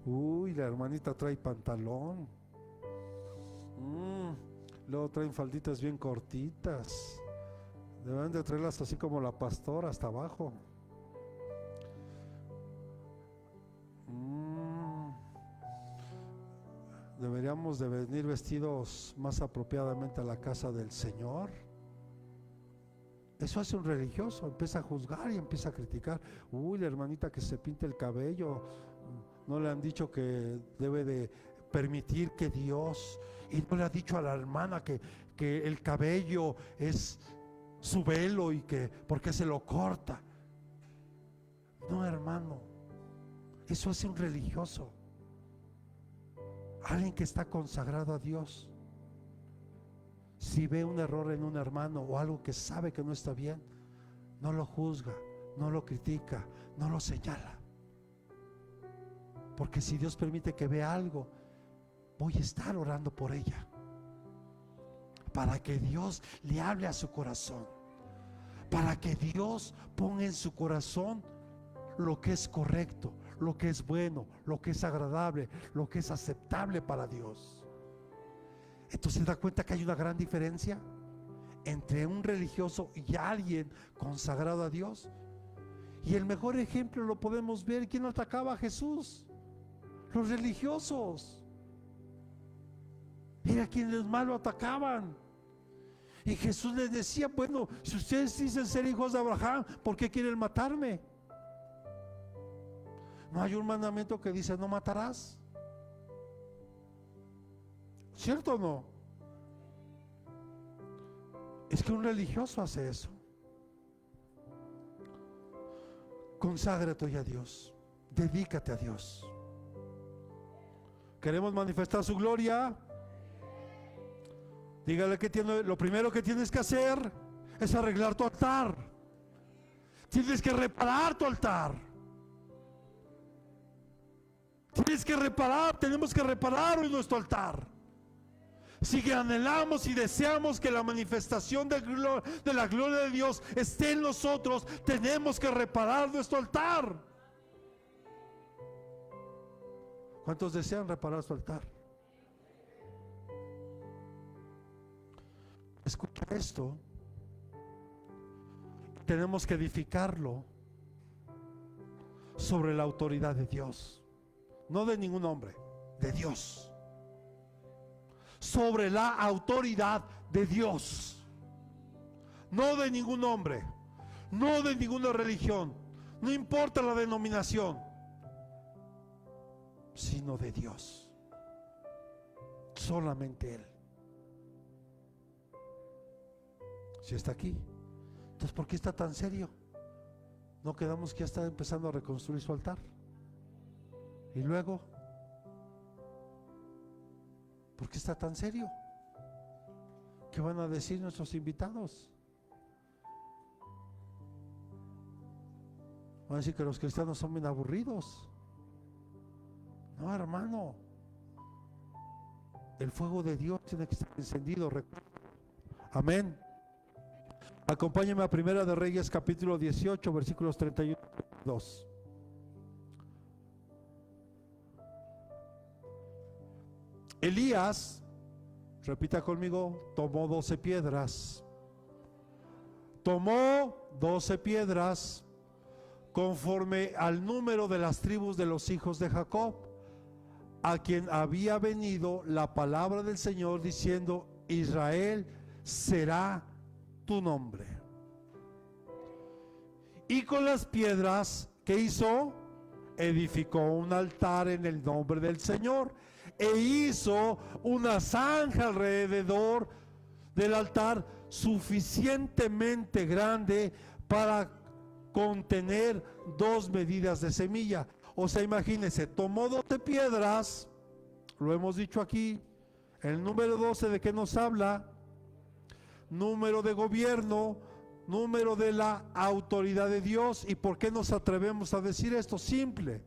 Uy, la hermanita trae pantalón. Luego traen falditas bien cortitas. Deben de traerlas así como la pastora hasta abajo. Deberíamos de venir vestidos más apropiadamente a la casa del Señor. Eso hace un religioso, empieza a juzgar y empieza a criticar. Uy, la hermanita que se pinta el cabello, no le han dicho que debe de permitir que Dios, y no le ha dicho a la hermana que el cabello es su velo y que por qué se lo corta. No, hermano, eso hace un religioso, alguien que está consagrado a Dios. Si ve un error en un hermano o algo que sabe que no está bien, no lo juzga, no lo critica, no lo señala. Porque si Dios permite que vea algo, voy a estar orando por ella, para que Dios le hable a su corazón, para que Dios ponga en su corazón lo que es correcto, lo que es bueno, lo que es agradable, lo que es aceptable para Dios. Entonces, ¿se da cuenta que hay una gran diferencia entre un religioso y alguien consagrado a Dios? Y el mejor ejemplo lo podemos ver. ¿Quién atacaba a Jesús? Los religiosos. Era quienes más lo atacaban. Y Jesús les decía: bueno, si ustedes dicen ser hijos de Abraham, ¿por qué quieren matarme? ¿No hay un mandamiento que dice no matarás? ¿Cierto o no? Es que un religioso hace eso. Conságrate hoy a Dios, dedícate a Dios. ¿Queremos manifestar su gloria? Dígale que lo primero que tienes que hacer es arreglar tu altar. Tienes que reparar tu altar. Tenemos que reparar hoy nuestro altar. Si anhelamos y deseamos que la manifestación de la gloria de Dios esté en nosotros, tenemos que reparar nuestro altar. ¿Cuántos desean reparar su altar? Escucha esto. Tenemos que edificarlo sobre la autoridad de Dios, no de ningún hombre, de Dios. Sobre la autoridad de Dios, no de ningún hombre, no de ninguna religión, no importa la denominación, sino de Dios, solamente Él. Si está aquí, entonces ¿por qué está tan serio? ¿No quedamos que ya está empezando a reconstruir su altar? Y luego, ¿por qué está tan serio? ¿Qué van a decir nuestros invitados? Van a decir que los cristianos son bien aburridos. No, hermano, el fuego de Dios tiene que estar encendido. Amén. Acompáñenme a Primera de Reyes capítulo 18 versículos 31 y 32. Elías, repita conmigo, tomó 12 piedras. Tomó 12 piedras conforme al número de las tribus de los hijos de Jacob, a quien había venido la palabra del Señor diciendo: Israel será tu nombre. Y con las piedras, ¿qué hizo? Edificó un altar en el nombre del Señor, e hizo una zanja alrededor del altar suficientemente grande para contener 2 medidas de semilla. O sea, imagínense, tomó 12 piedras, lo hemos dicho aquí. El número 12, ¿de qué nos habla? Número de gobierno, número de la autoridad de Dios. ¿Y por qué nos atrevemos a decir esto? Simple.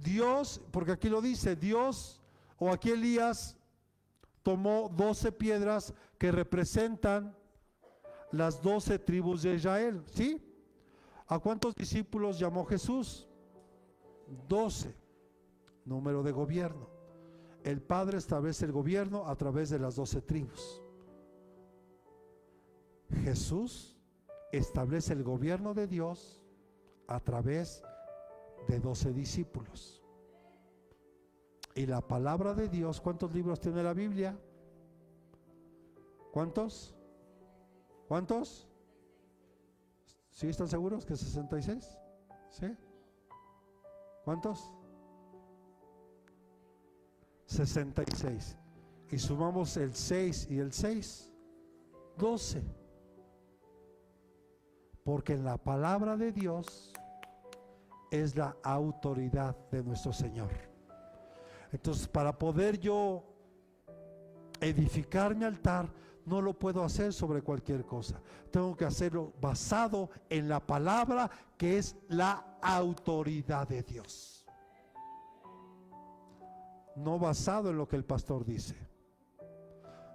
Dios, porque aquí lo dice, Dios, o aquí Elías tomó 12 piedras que representan las 12 tribus de Israel. ¿Sí? ¿A cuántos discípulos llamó Jesús? 12. Número de gobierno. El Padre establece el gobierno a través de las 12 tribus. Jesús establece el gobierno de Dios a través de 12 discípulos. Y la palabra de Dios, ¿cuántos libros tiene la Biblia? ¿Cuántos? ¿Cuántos? ¿Sí están seguros que 66? ¿Sí? ¿Cuántos? 66. Y sumamos el 6 y el 6, 12. Porque en la palabra de Dios es la autoridad de nuestro Señor. Entonces, para poder yo edificar mi altar, no lo puedo hacer sobre cualquier cosa. Tengo que hacerlo basado en la palabra, que es la autoridad de Dios. No basado en lo que el pastor dice,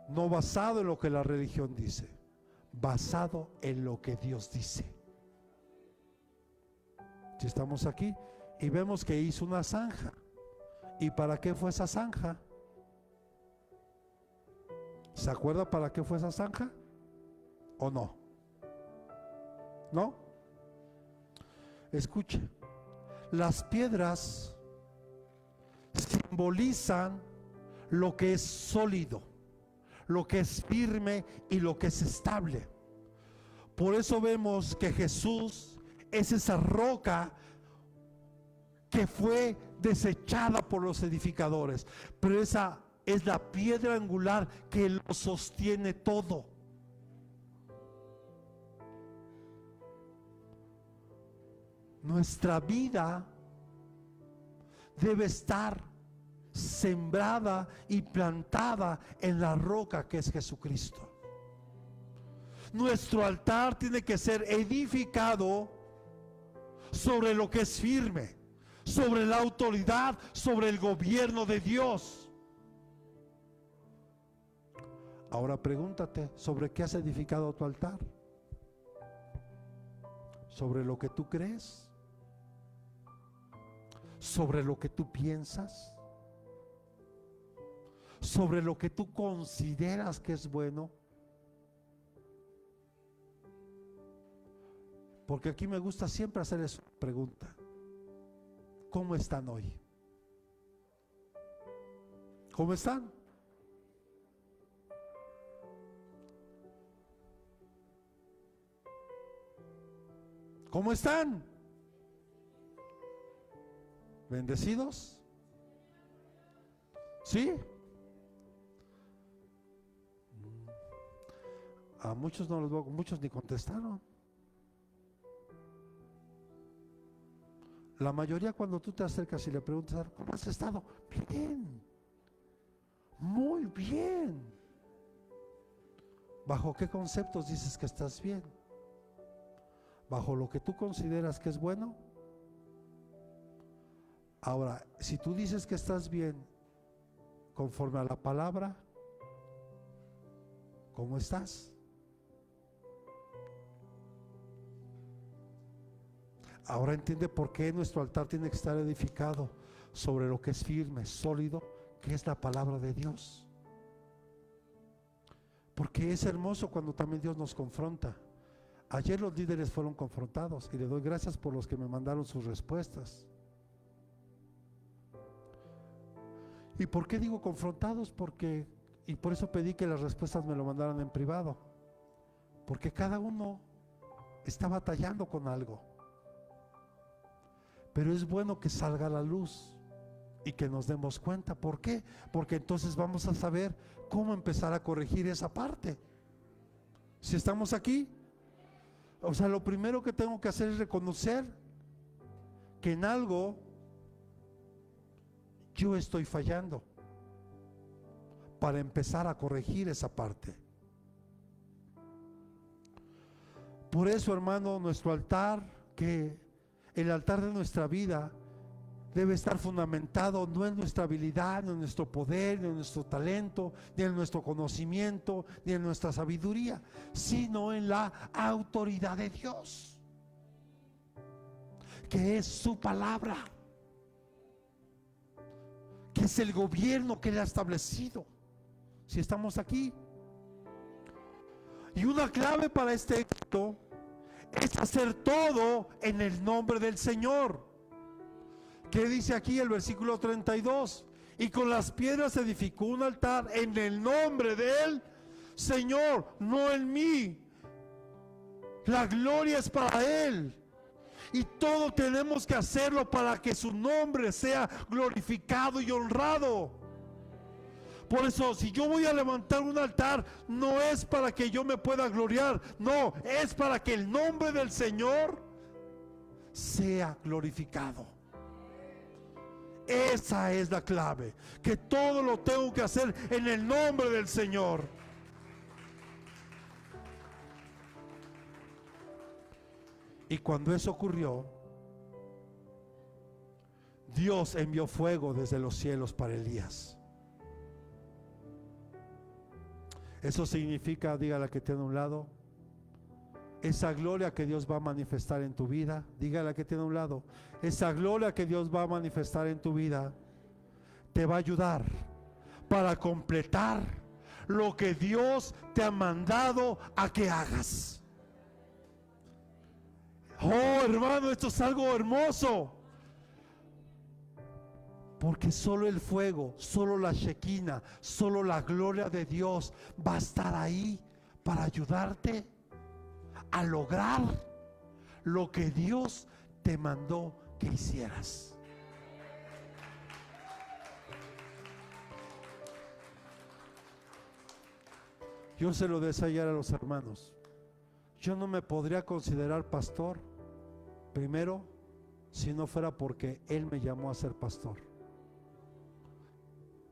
no basado en lo que la religión dice, basado en lo que Dios dice. Si estamos aquí y vemos que hizo una zanja, ¿y para qué fue esa zanja? ¿Se acuerda para qué fue esa zanja? ¿O no? ¿No? Escuche, las piedras simbolizan lo que es sólido, lo que es firme y lo que es estable. Por eso vemos que Jesús es esa roca que fue desechada por los edificadores, pero esa es la piedra angular que lo sostiene todo. Nuestra vida debe estar sembrada y plantada en la roca que es Jesucristo. Nuestro altar tiene que ser edificado sobre lo que es firme, sobre la autoridad, sobre el gobierno de Dios. Ahora pregúntate, ¿sobre qué has edificado tu altar? ¿Sobre lo que tú crees? ¿Sobre lo que tú piensas? ¿Sobre lo que tú consideras que es bueno? Porque aquí me gusta siempre hacer esa pregunta. ¿Cómo están hoy? ¿Cómo están? ¿Cómo están? ¿Bendecidos? ¿Sí? A muchos no los veo, muchos ni contestaron. La mayoría, cuando tú te acercas y le preguntas, ¿cómo has estado? Bien, muy bien. ¿Bajo qué conceptos dices que estás bien? ¿Bajo lo que tú consideras que es bueno? Ahora, si tú dices que estás bien conforme a la palabra, ¿cómo estás? Ahora entiende por qué nuestro altar tiene que estar edificado sobre lo que es firme, sólido, que es la palabra de Dios. Porque es hermoso cuando también Dios nos confronta. Ayer los líderes fueron confrontados y le doy gracias por los que me mandaron sus respuestas. ¿Y por qué digo confrontados? Porque, y por eso pedí que las respuestas me lo mandaran en privado, porque cada uno está batallando con algo. Pero es bueno que salga a la luz y que nos demos cuenta. ¿Por qué? Porque entonces vamos a saber cómo empezar a corregir esa parte. Si estamos aquí, o sea, lo primero que tengo que hacer es reconocer que en algo yo estoy fallando, para empezar a corregir esa parte. Por eso, hermano, nuestro altar, que el altar de nuestra vida debe estar fundamentado no en nuestra habilidad, no en nuestro poder, ni en nuestro talento, ni en nuestro conocimiento, ni en nuestra sabiduría, sino en la autoridad de Dios, que es su palabra, que es el gobierno que Él ha establecido. Si estamos aquí. Y una clave para este éxito es hacer todo en el nombre del Señor. ¿Qué dice aquí el versículo 32? Y con las piedras edificó un altar en el nombre del Señor, no en mí. La gloria es para Él. Y todo tenemos que hacerlo para que su nombre sea glorificado y honrado. Por eso, si yo voy a levantar un altar, no es para que yo me pueda gloriar, no, es para que el nombre del Señor sea glorificado. Esa es la clave, que todo lo tengo que hacer en el nombre del Señor. Y cuando eso ocurrió, Dios envió fuego desde los cielos para Elías. Eso significa, dígale que tiene a un lado, esa gloria que Dios va a manifestar en tu vida. Dígale que tiene a un lado, esa gloria que Dios va a manifestar en tu vida te va a ayudar para completar lo que Dios te ha mandado a que hagas. Oh, hermano, esto es algo hermoso. Porque solo el fuego, solo la Shekinah, solo la gloria de Dios va a estar ahí para ayudarte a lograr lo que Dios te mandó que hicieras. Yo se lo decía ayer a los hermanos. Yo no me podría considerar pastor, primero, si no fuera porque Él me llamó a ser pastor.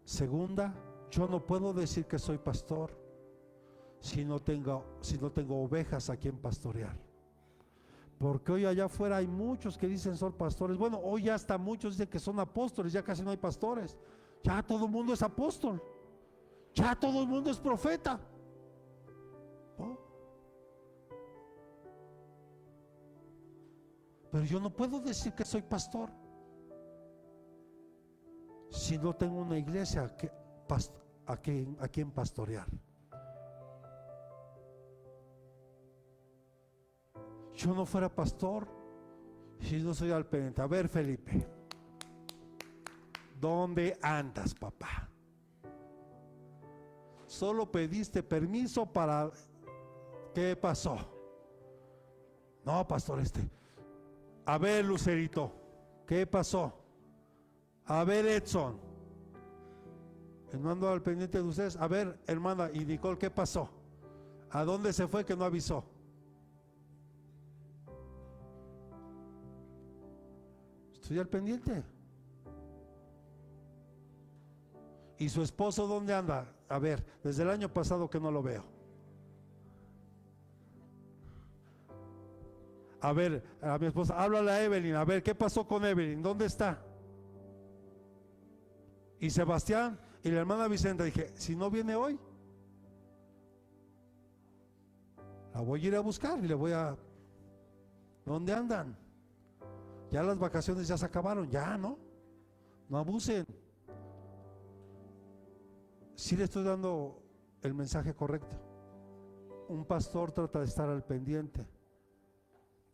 Segunda, yo no puedo decir que soy pastor si no tengo ovejas a quien pastorear. Porque hoy allá afuera hay muchos que dicen son pastores. Bueno, hoy ya hasta muchos dicen que son apóstoles, ya casi no hay pastores. Ya todo el mundo es apóstol. Ya todo el mundo es profeta. ¿No? Pero yo no puedo decir que soy pastor si no tengo una iglesia a quien pastorear. Yo no fuera pastor si no soy al pendiente. A ver, Felipe, ¿dónde andas, papá? Solo pediste permiso para... ¿Qué pasó? No, pastor, a ver, Lucerito, ¿qué pasó? A ver, Edson, no ando al pendiente de ustedes. A ver, hermana y Nicole, ¿qué pasó? ¿A dónde se fue que no avisó? Estoy al pendiente. ¿Y su esposo dónde anda? A ver, desde el año pasado que no lo veo. A ver, a mi esposa, háblale a Evelyn, a ver, ¿qué pasó con Evelyn? ¿Dónde está? Y Sebastián y la hermana Vicenta, dije, si no viene hoy, la voy a ir a buscar y le voy a... ¿Dónde andan? Ya las vacaciones ya se acabaron, ya, ¿no? No abusen. Sí le estoy dando el mensaje correcto. Un pastor trata de estar al pendiente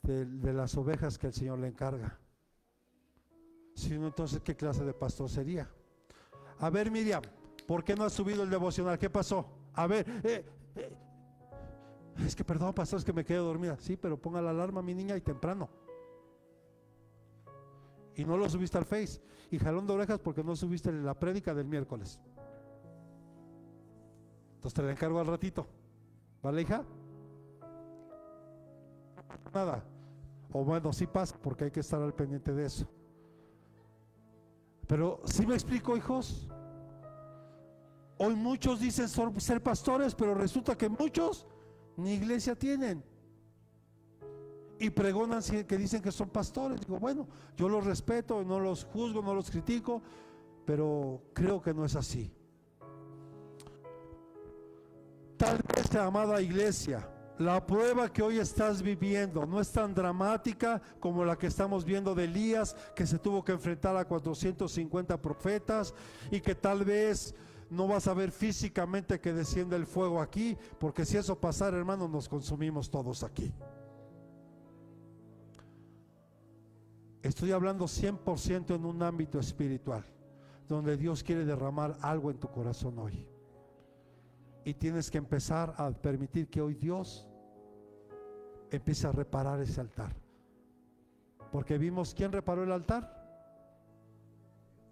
de las ovejas que el Señor le encarga. Si no, entonces, ¿qué clase de pastor sería? A ver, Miriam, ¿por qué no has subido el devocional? ¿Qué pasó? A ver, es que perdón, pastor, es que me quedé dormida. Sí, pero ponga la alarma, mi niña, y temprano. Y no lo subiste al Face. Y jalón de orejas porque no subiste la prédica del miércoles. Entonces te la encargo al ratito. ¿Vale, hija? Nada. O bueno, sí pasa porque hay que estar al pendiente de eso. Pero ¿sí me explico, hijos? Hoy muchos dicen ser pastores, pero resulta que muchos ni iglesia tienen y pregonan que dicen que son pastores. Digo, bueno, yo los respeto, no los juzgo, no los critico, pero creo que no es así. Tal vez, amada iglesia, la prueba que hoy estás viviendo no es tan dramática como la que estamos viendo de Elías, que se tuvo que enfrentar a 450 profetas, y que tal vez no vas a ver físicamente que descienda el fuego aquí, porque si eso pasara, hermanos, nos consumimos todos aquí. Estoy hablando 100% en un ámbito espiritual, donde Dios quiere derramar algo en tu corazón hoy. Y tienes que empezar a permitir que hoy Dios empiece a reparar ese altar. Porque vimos, ¿quién reparó el altar?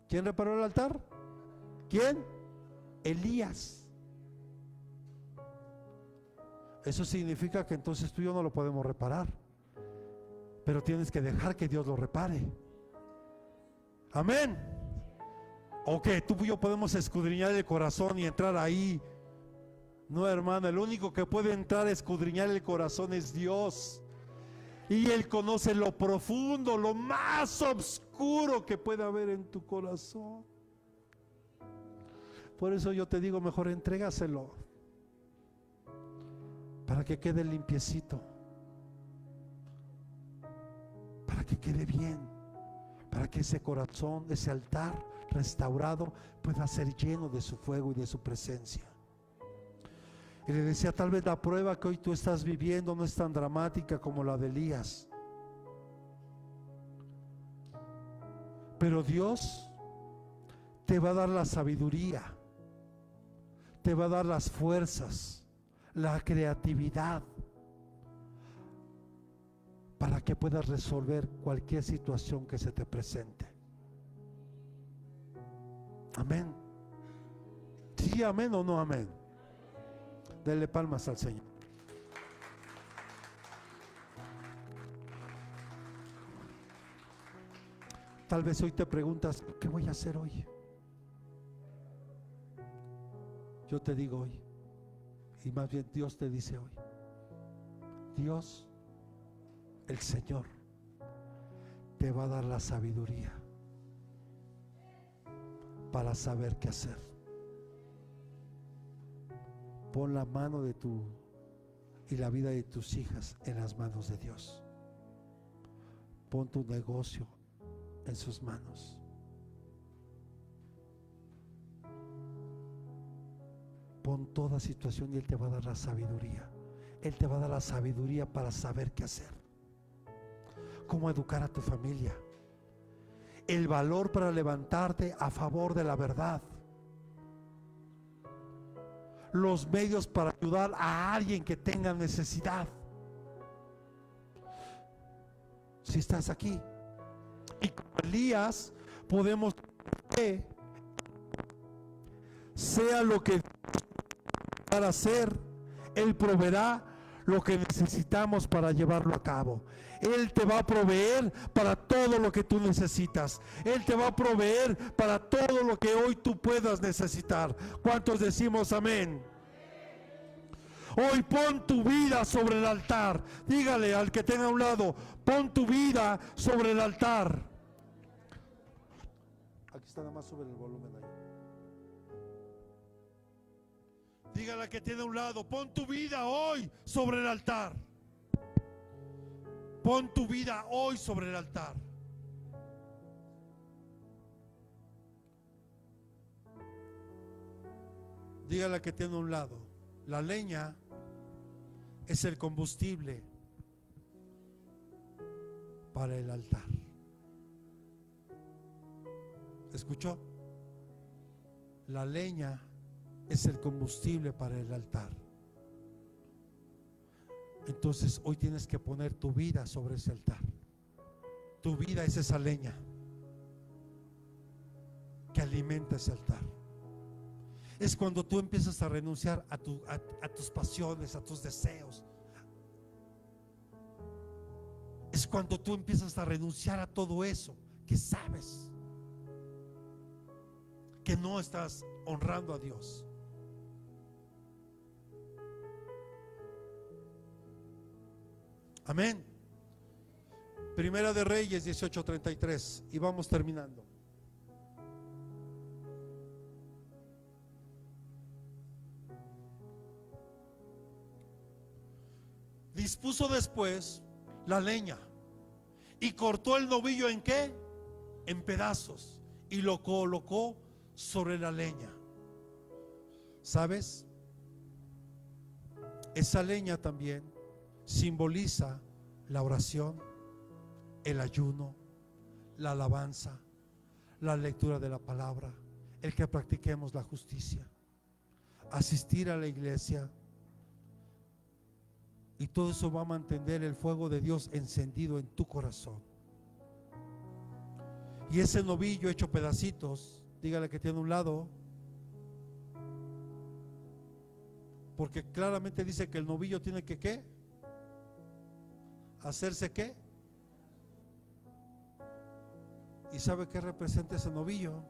¿Quién reparó el altar? ¿Quién? Elías. Eso significa que entonces tú y yo no lo podemos reparar, pero tienes que dejar que Dios lo repare. Amén. O que tú y yo podemos escudriñar el corazón y entrar ahí. No, hermano, el único que puede entrar a escudriñar el corazón es Dios. Y Él conoce lo profundo, lo más oscuro que puede haber en tu corazón. Por eso yo te digo, mejor entrégaselo, para que quede limpiecito, para que quede bien, para que ese corazón, ese altar restaurado pueda ser lleno de su fuego y de su presencia. Y le decía, tal vez la prueba que hoy tú estás viviendo no es tan dramática como la de Elías, pero Dios te va a dar la sabiduría, te va a dar las fuerzas, la creatividad, para que puedas resolver cualquier situación que se te presente. Amén. Sí, amén o no amén. Denle palmas al Señor. Tal vez hoy te preguntas, ¿qué voy a hacer hoy? Yo te digo hoy, y más bien Dios te dice hoy, Dios, el Señor, te va a dar la sabiduría para saber qué hacer. Pon la mano de tu y la vida de tus hijas en las manos de Dios. Pon tu negocio en sus manos. Pon toda situación y Él te va a dar la sabiduría. Él te va a dar la sabiduría para saber qué hacer. Cómo educar a tu familia. El valor para levantarte a favor de la verdad. Los medios para ayudar a alguien que tenga necesidad. Si estás aquí y con Elías podemos que sea lo que para hacer, Él proveerá lo que necesitamos para llevarlo a cabo. Él te va a proveer para todo lo que tú necesitas. Él te va a proveer para todo lo que hoy tú puedas necesitar. ¿Cuántos decimos amén? Hoy pon tu vida sobre el altar. Dígale al que tenga a un lado, pon tu vida sobre el altar. Aquí está, nada más sobre el volumen ahí. Dígale al que tiene a un lado, pon tu vida hoy sobre el altar. Pon tu vida hoy sobre el altar. Dígale al que tiene a un lado, la leña es el combustible para el altar. ¿Escuchó? La leña es el combustible para el altar. Entonces hoy tienes que poner tu vida sobre ese altar. Tu vida es esa leña que alimenta ese altar. Es cuando tú empiezas a renunciar a tus pasiones, a tus deseos. Es cuando tú empiezas a renunciar a todo eso que sabes que no estás honrando a Dios. Amén. Primera de Reyes 18:33 y vamos terminando. Dispuso después la leña y cortó el novillo ¿en qué? En pedazos y lo colocó sobre la leña. ¿Sabes? Esa leña también simboliza la oración, el ayuno, la alabanza, la lectura de la palabra, el que practiquemos la justicia, asistir a la iglesia. Y todo eso va a mantener el fuego de Dios encendido en tu corazón. Y ese novillo hecho pedacitos, dígale que tiene a un lado, Porque claramente dice que el novillo tiene que ¿qué? ¿Hacerse qué? ¿Y sabe qué representa ese novillo?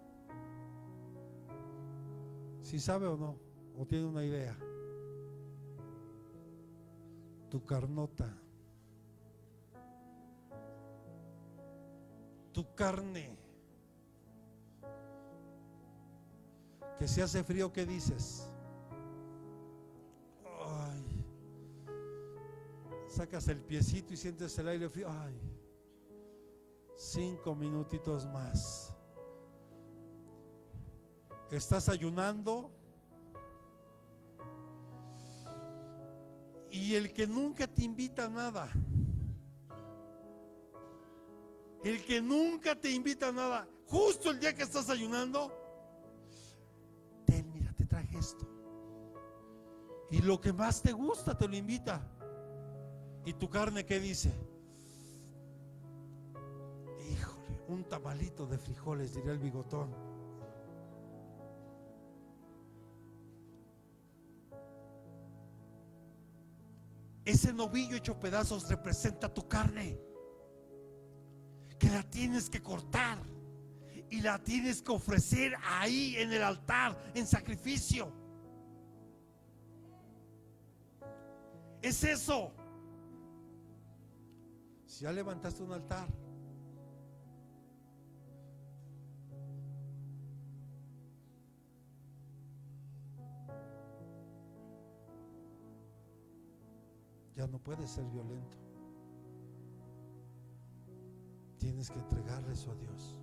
¿Sí sabe o no? ¿O tiene una idea? Tu carnota, tu carne. Que si hace frío, ¿qué dices? Ay, sacas el piecito y sientes el aire frío. Ay, 5 minutitos más. Estás ayunando y el que nunca te invita a nada, el que nunca te invita a nada, justo el día que estás ayunando, mira, te traje esto, y lo que más te gusta te lo invita, y tu carne, ¿qué dice? Híjole, un tamalito de frijoles, diría el bigotón. Ese novillo hecho pedazos representa tu carne, que la tienes que cortar y la tienes que ofrecer ahí en el altar, en sacrificio. Es eso. Si ya levantaste un altar, ya no puedes ser violento. Tienes que entregarle eso a Dios.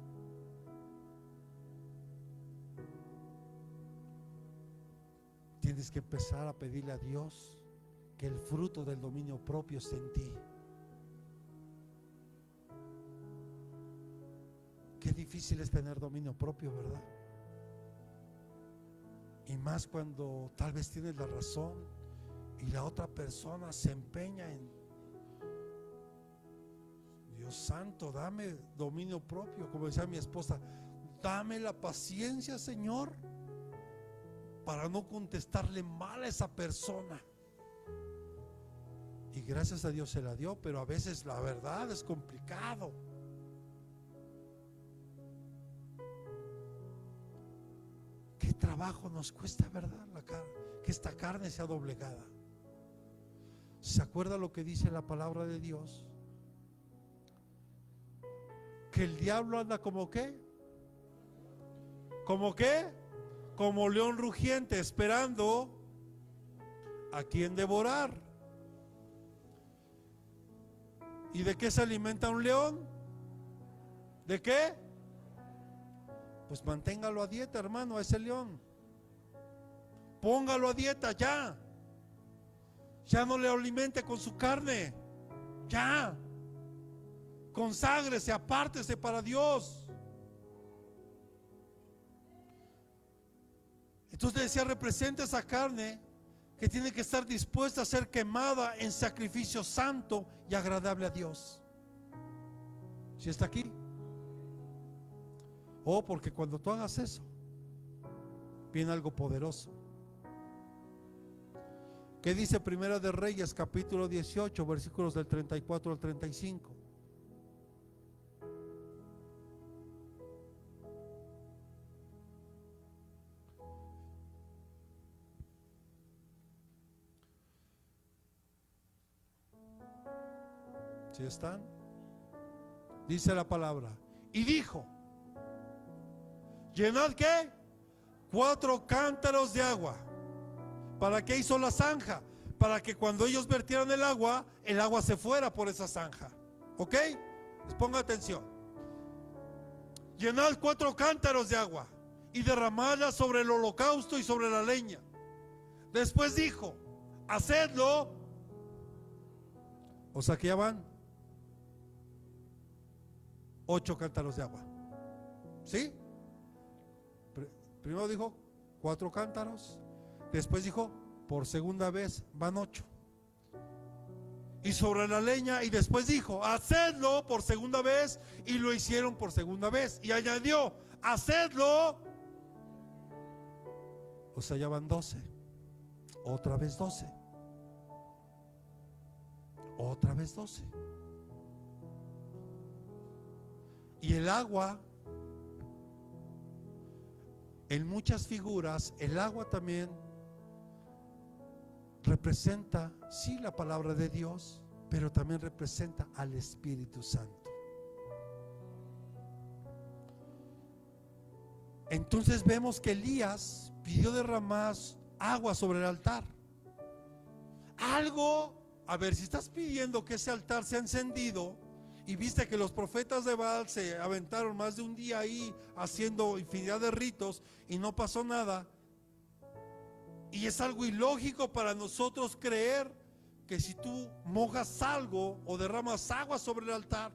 Tienes que empezar a pedirle a Dios que el fruto del dominio propio esté en ti. Qué difícil es tener dominio propio, ¿verdad? Y más cuando tal vez tienes la razón y la otra persona se empeña en: Dios santo, dame dominio propio. Como decía mi esposa, dame la paciencia, Señor, para no contestarle mal a esa persona. Y gracias a Dios se la dio, pero a veces la verdad es complicado. Qué trabajo nos cuesta, ¿verdad? Que esta carne sea doblegada. ¿Se acuerda lo que dice la palabra de Dios? Que el diablo anda como ¿qué? ¿Como qué? Como león rugiente, esperando a quien devorar. ¿Y de qué se alimenta un león? ¿De qué? Pues manténgalo a dieta, hermano, a ese león. Póngalo a dieta ya. Ya no le alimente con su carne. Ya. Conságrese, apártese para Dios. Entonces decía, representa esa carne que tiene que estar dispuesta a ser quemada en sacrificio santo y agradable a Dios. ¿Sí está aquí? Oh, porque cuando tú hagas eso, viene algo poderoso. ¿Qué dice Primera de Reyes, capítulo 18, versículos del 34 al 35? ¿Sí están? Dice la palabra: y dijo, llenad ¿qué? 4 cántaros de agua. ¿Para qué hizo la zanja? Para que cuando ellos vertieran el agua se fuera por esa zanja. ¿Ok? Les ponga atención. Llenad 4 cántaros de agua y derramadla sobre el holocausto y sobre la leña. Después dijo, hacedlo. O sea que ya van 8 cántaros de agua. ¿Sí? Primero dijo 4 cántaros. Después dijo, por segunda vez van 8. Y sobre la leña, y después dijo, hacedlo por segunda vez, y lo hicieron por segunda vez. Y añadió, hacedlo. O sea, ya van 12. otra vez 12, otra vez 12. Y el agua, en muchas figuras, el agua también representa, sí, la palabra de Dios, pero también representa al Espíritu Santo. Entonces vemos que Elías pidió derramar agua sobre el altar. Algo, a ver, si estás pidiendo que ese altar sea encendido y viste que los profetas de Baal se aventaron más de un día ahí haciendo infinidad de ritos y no pasó nada, y es algo ilógico para nosotros creer que si tú mojas algo o derramas agua sobre el altar,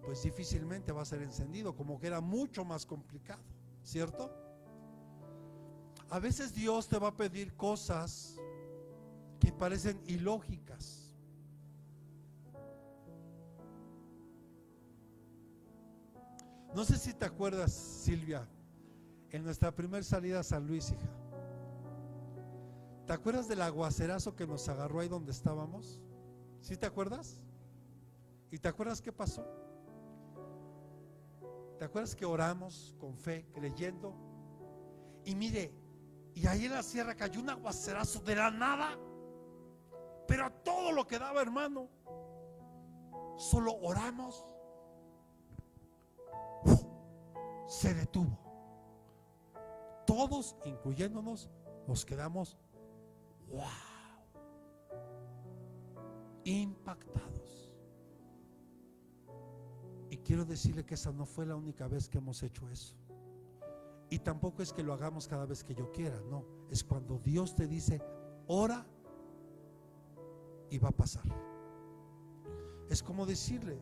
pues difícilmente va a ser encendido, como que era mucho más complicado, ¿cierto? A veces Dios te va a pedir cosas que parecen ilógicas. No sé si te acuerdas, Silvia, en nuestra primera salida a San Luis, hija, ¿te acuerdas del aguacerazo que nos agarró ahí donde estábamos? ¿Sí te acuerdas? ¿Y te acuerdas qué pasó? ¿Te acuerdas que oramos con fe, creyendo? Y mire, y ahí en la sierra cayó un aguacerazo de la nada, pero a todo lo que daba, hermano. Solo oramos, se detuvo. Todos, incluyéndonos, nos quedamos impactados. Y quiero decirle que esa no fue la única vez que hemos hecho eso. Y tampoco es que lo hagamos cada vez que yo quiera, no. Es cuando Dios te dice, ora, y va a pasar. Es como decirle,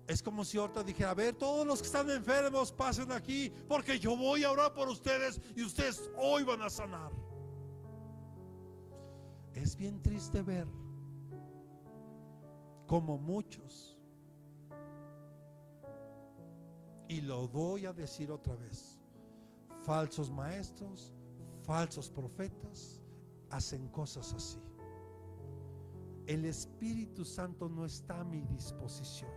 es como si ahorita dijera, a ver, todos los que están enfermos pasen aquí, porque yo voy a orar por ustedes y ustedes hoy van a sanar. Es bien triste ver como muchos, y lo voy a decir otra vez, falsos maestros, falsos profetas, hacen cosas así. El Espíritu Santo no está a mi disposición.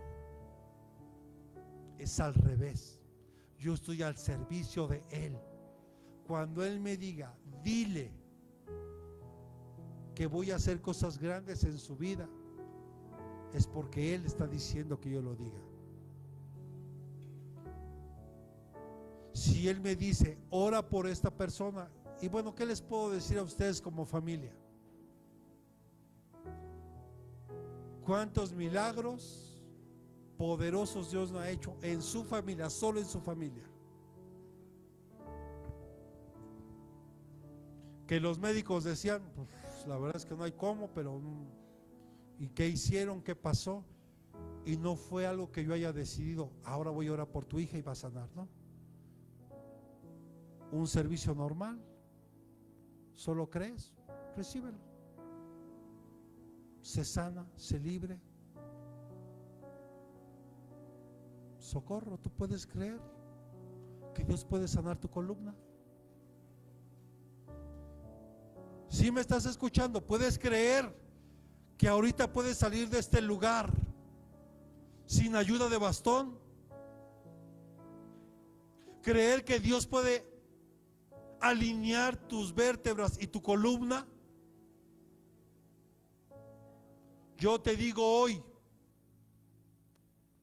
Es al revés. Yo estoy al servicio de Él. Cuando Él me diga, dile que voy a hacer cosas grandes en su vida, es porque Él está diciendo que yo lo diga. Si Él me dice, ora por esta persona, y bueno, ¿qué les puedo decir a ustedes como familia? ¿Cuántos milagros poderosos Dios no ha hecho en su familia, solo en su familia? Que los médicos decían, pues la verdad es que no hay cómo, pero ¿y qué hicieron? ¿Qué pasó? Y no fue algo que yo haya decidido, ahora voy a orar por tu hija y va a sanar, ¿no? Un servicio normal, solo crees, recíbelo. Se sana, se libre. Socorro, ¿tú puedes creer que Dios puede sanar tu columna? Si me estás escuchando, ¿puedes creer que ahorita puedes salir de este lugar sin ayuda de bastón? ¿Creer que Dios puede alinear tus vértebras y tu columna? Yo te digo hoy,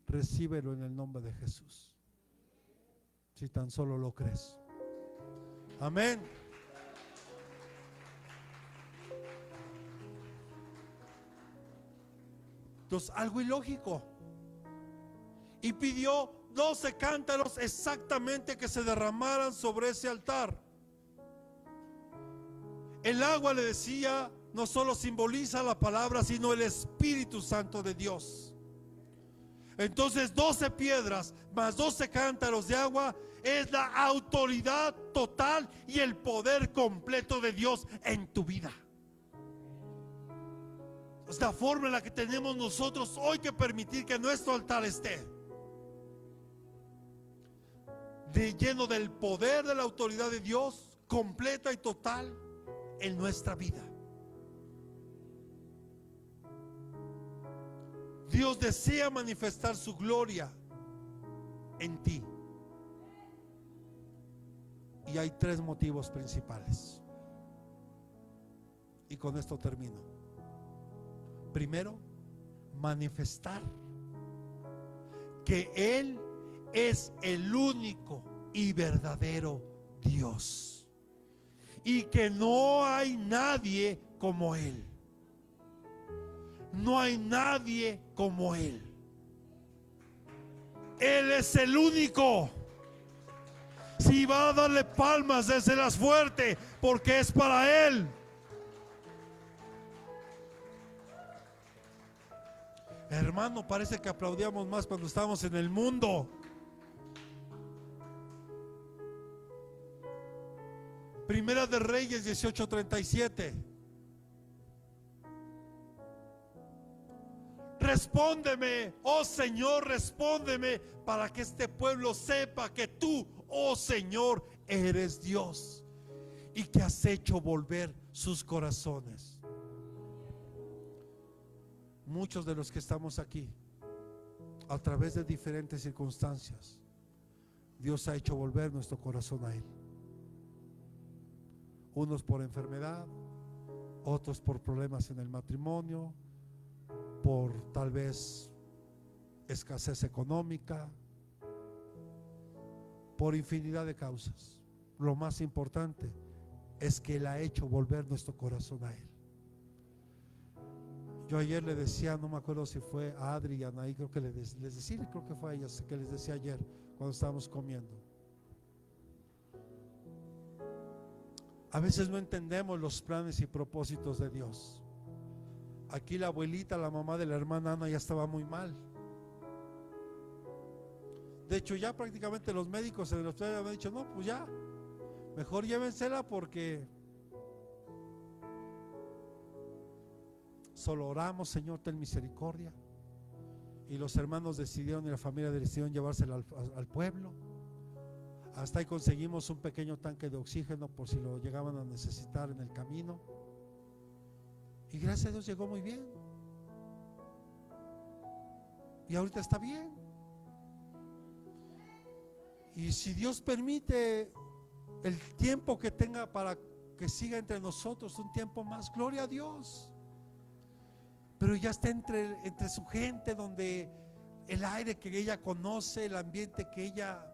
recíbelo en el nombre de Jesús, si tan solo lo crees. Amén. Entonces, algo ilógico. Y pidió 12 cántaros exactamente que se derramaran sobre ese altar. El agua, le decía, no solo simboliza la palabra, sino el Espíritu Santo de Dios. Entonces 12 piedras más 12 cántaros de agua es la autoridad total y el poder completo de Dios en tu vida. Es la forma en la que tenemos nosotros hoy que permitir que nuestro altar esté lleno del poder de la autoridad de Dios, completa y total, en nuestra vida. Dios desea manifestar su gloria en ti. Y hay tres motivos principales. Y con esto termino. Primero, manifestar que Él es el único y verdadero Dios, y que no hay nadie como Él. No hay nadie como Él. Él es el único. Si va a darle palmas, déselas fuerte, porque es para Él. Hermano, parece que aplaudíamos más cuando estábamos en el mundo. Primera de Reyes 18:37. Respóndeme, oh Señor, respóndeme, para que este pueblo sepa que tú, oh Señor, eres Dios, y que has hecho volver sus corazones. Muchos de los que estamos aquí, a través de diferentes circunstancias, Dios ha hecho volver nuestro corazón a Él. Unos por enfermedad, otros por problemas en el matrimonio, por tal vez escasez económica, por infinidad de causas. Lo más importante es que Él ha hecho volver nuestro corazón a Él. Yo ayer le decía, no me acuerdo si fue a Adri y a Anaí, creo que les decía, creo que fue a ellas que les decía ayer cuando estábamos comiendo. A veces no entendemos los planes y propósitos de Dios. Aquí la abuelita, la mamá de la hermana Ana, ya estaba muy mal. De hecho, ya prácticamente los médicos en el hospital habían dicho, no, pues ya, mejor llévensela, porque solo oramos, Señor, ten misericordia. Y los hermanos decidieron, y la familia decidieron llevársela al pueblo. Hasta ahí conseguimos un pequeño tanque de oxígeno por si lo llegaban a necesitar en el camino. Y gracias a Dios llegó muy bien. Y ahorita está bien. Y si Dios permite el tiempo que tenga para que siga entre nosotros, un tiempo más, gloria a Dios. Pero ya está entre su gente, donde el aire que ella conoce, el ambiente que ella...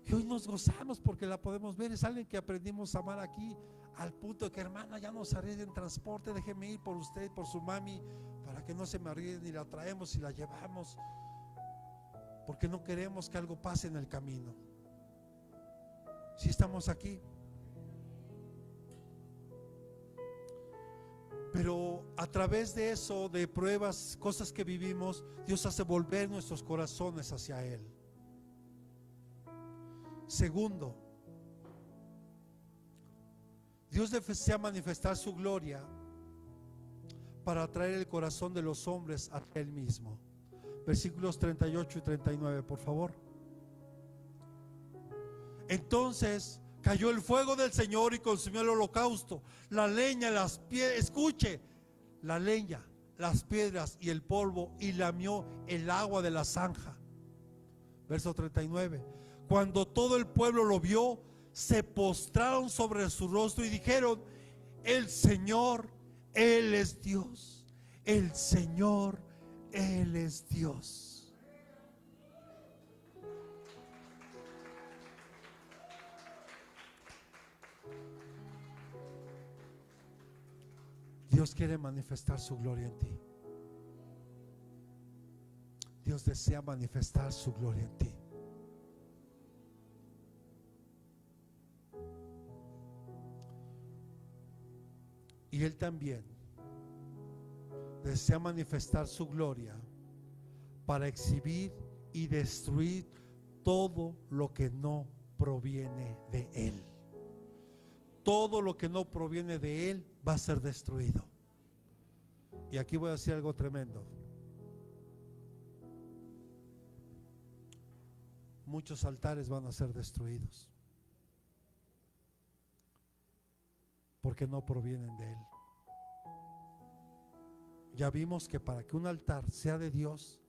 Y hoy nos gozamos porque la podemos ver. Es alguien que aprendimos a amar aquí, al punto de que, hermana, ya nos arriesguen en transporte, déjeme ir por usted, por su mami, para que no se me arriesguen, y la traemos y la llevamos, porque no queremos que algo pase en el camino. Si estamos aquí, pero a través de eso, de pruebas, cosas que vivimos, Dios hace volver nuestros corazones hacia Él. Segundo, Dios desea manifestar su gloria para atraer el corazón de los hombres a Él mismo. Versículos 38 y 39, por favor. Entonces cayó el fuego del Señor y consumió el holocausto, la leña, las piedras, escuche, la leña, las piedras y el polvo, y lamió el agua de la zanja. Verso 39. Cuando todo el pueblo lo vio, se postraron sobre su rostro y dijeron: el Señor, Él es Dios. El Señor, Él es Dios. Dios quiere manifestar su gloria en ti. Dios desea manifestar su gloria en ti. Y Él también desea manifestar su gloria para exhibir y destruir todo lo que no proviene de Él. Todo lo que no proviene de Él va a ser destruido. Y aquí voy a decir algo tremendo. Muchos altares van a ser destruidos. porque no provienen de Él. Ya vimos que para que un altar sea de Dios,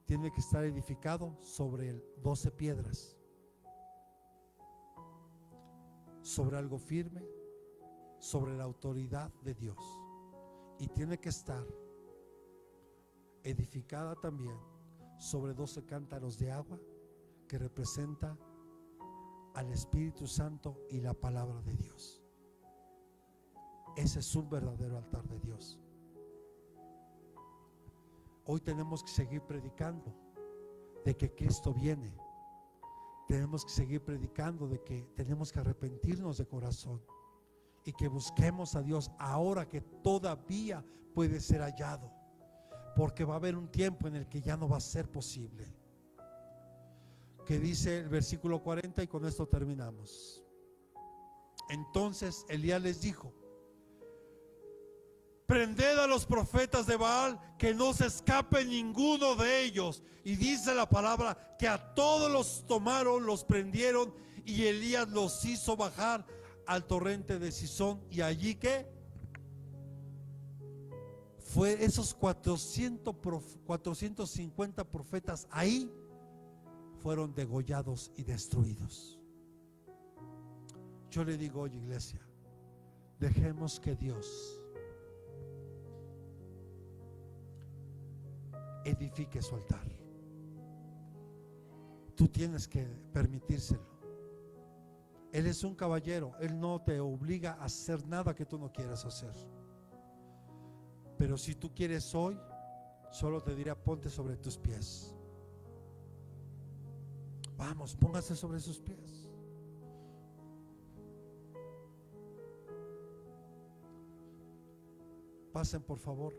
tiene que estar edificado sobre 12 piedras, sobre algo firme, sobre la autoridad de Dios, y tiene que estar edificada también sobre 12 cántaros de agua que representa al Espíritu Santo y la palabra de Dios. Ese es un verdadero altar de Dios. Hoy tenemos que seguir predicando de que Cristo viene. Tenemos que seguir predicando de que tenemos que arrepentirnos de corazón y que busquemos a Dios ahora que todavía puede ser hallado, porque va a haber un tiempo en el que ya no va a ser posible. Que dice el versículo 40, y con esto terminamos. Entonces Elías les dijo: prended a los profetas de Baal, que no se escape ninguno de ellos. Y dice la palabra que a todos los tomaron, los prendieron, y Elías los hizo bajar al torrente de Cisón. Y allí que fue esos 450 profetas, ahí fueron degollados y destruidos. Yo le digo hoy, iglesia, dejemos que Dios edifique su altar. Tú tienes que permitírselo. Él es un caballero. Él no te obliga a hacer nada que tú no quieras hacer. Pero si tú quieres hoy, solo te dirá: ponte sobre tus pies. Vamos, póngase sobre sus pies. Pasen, por favor.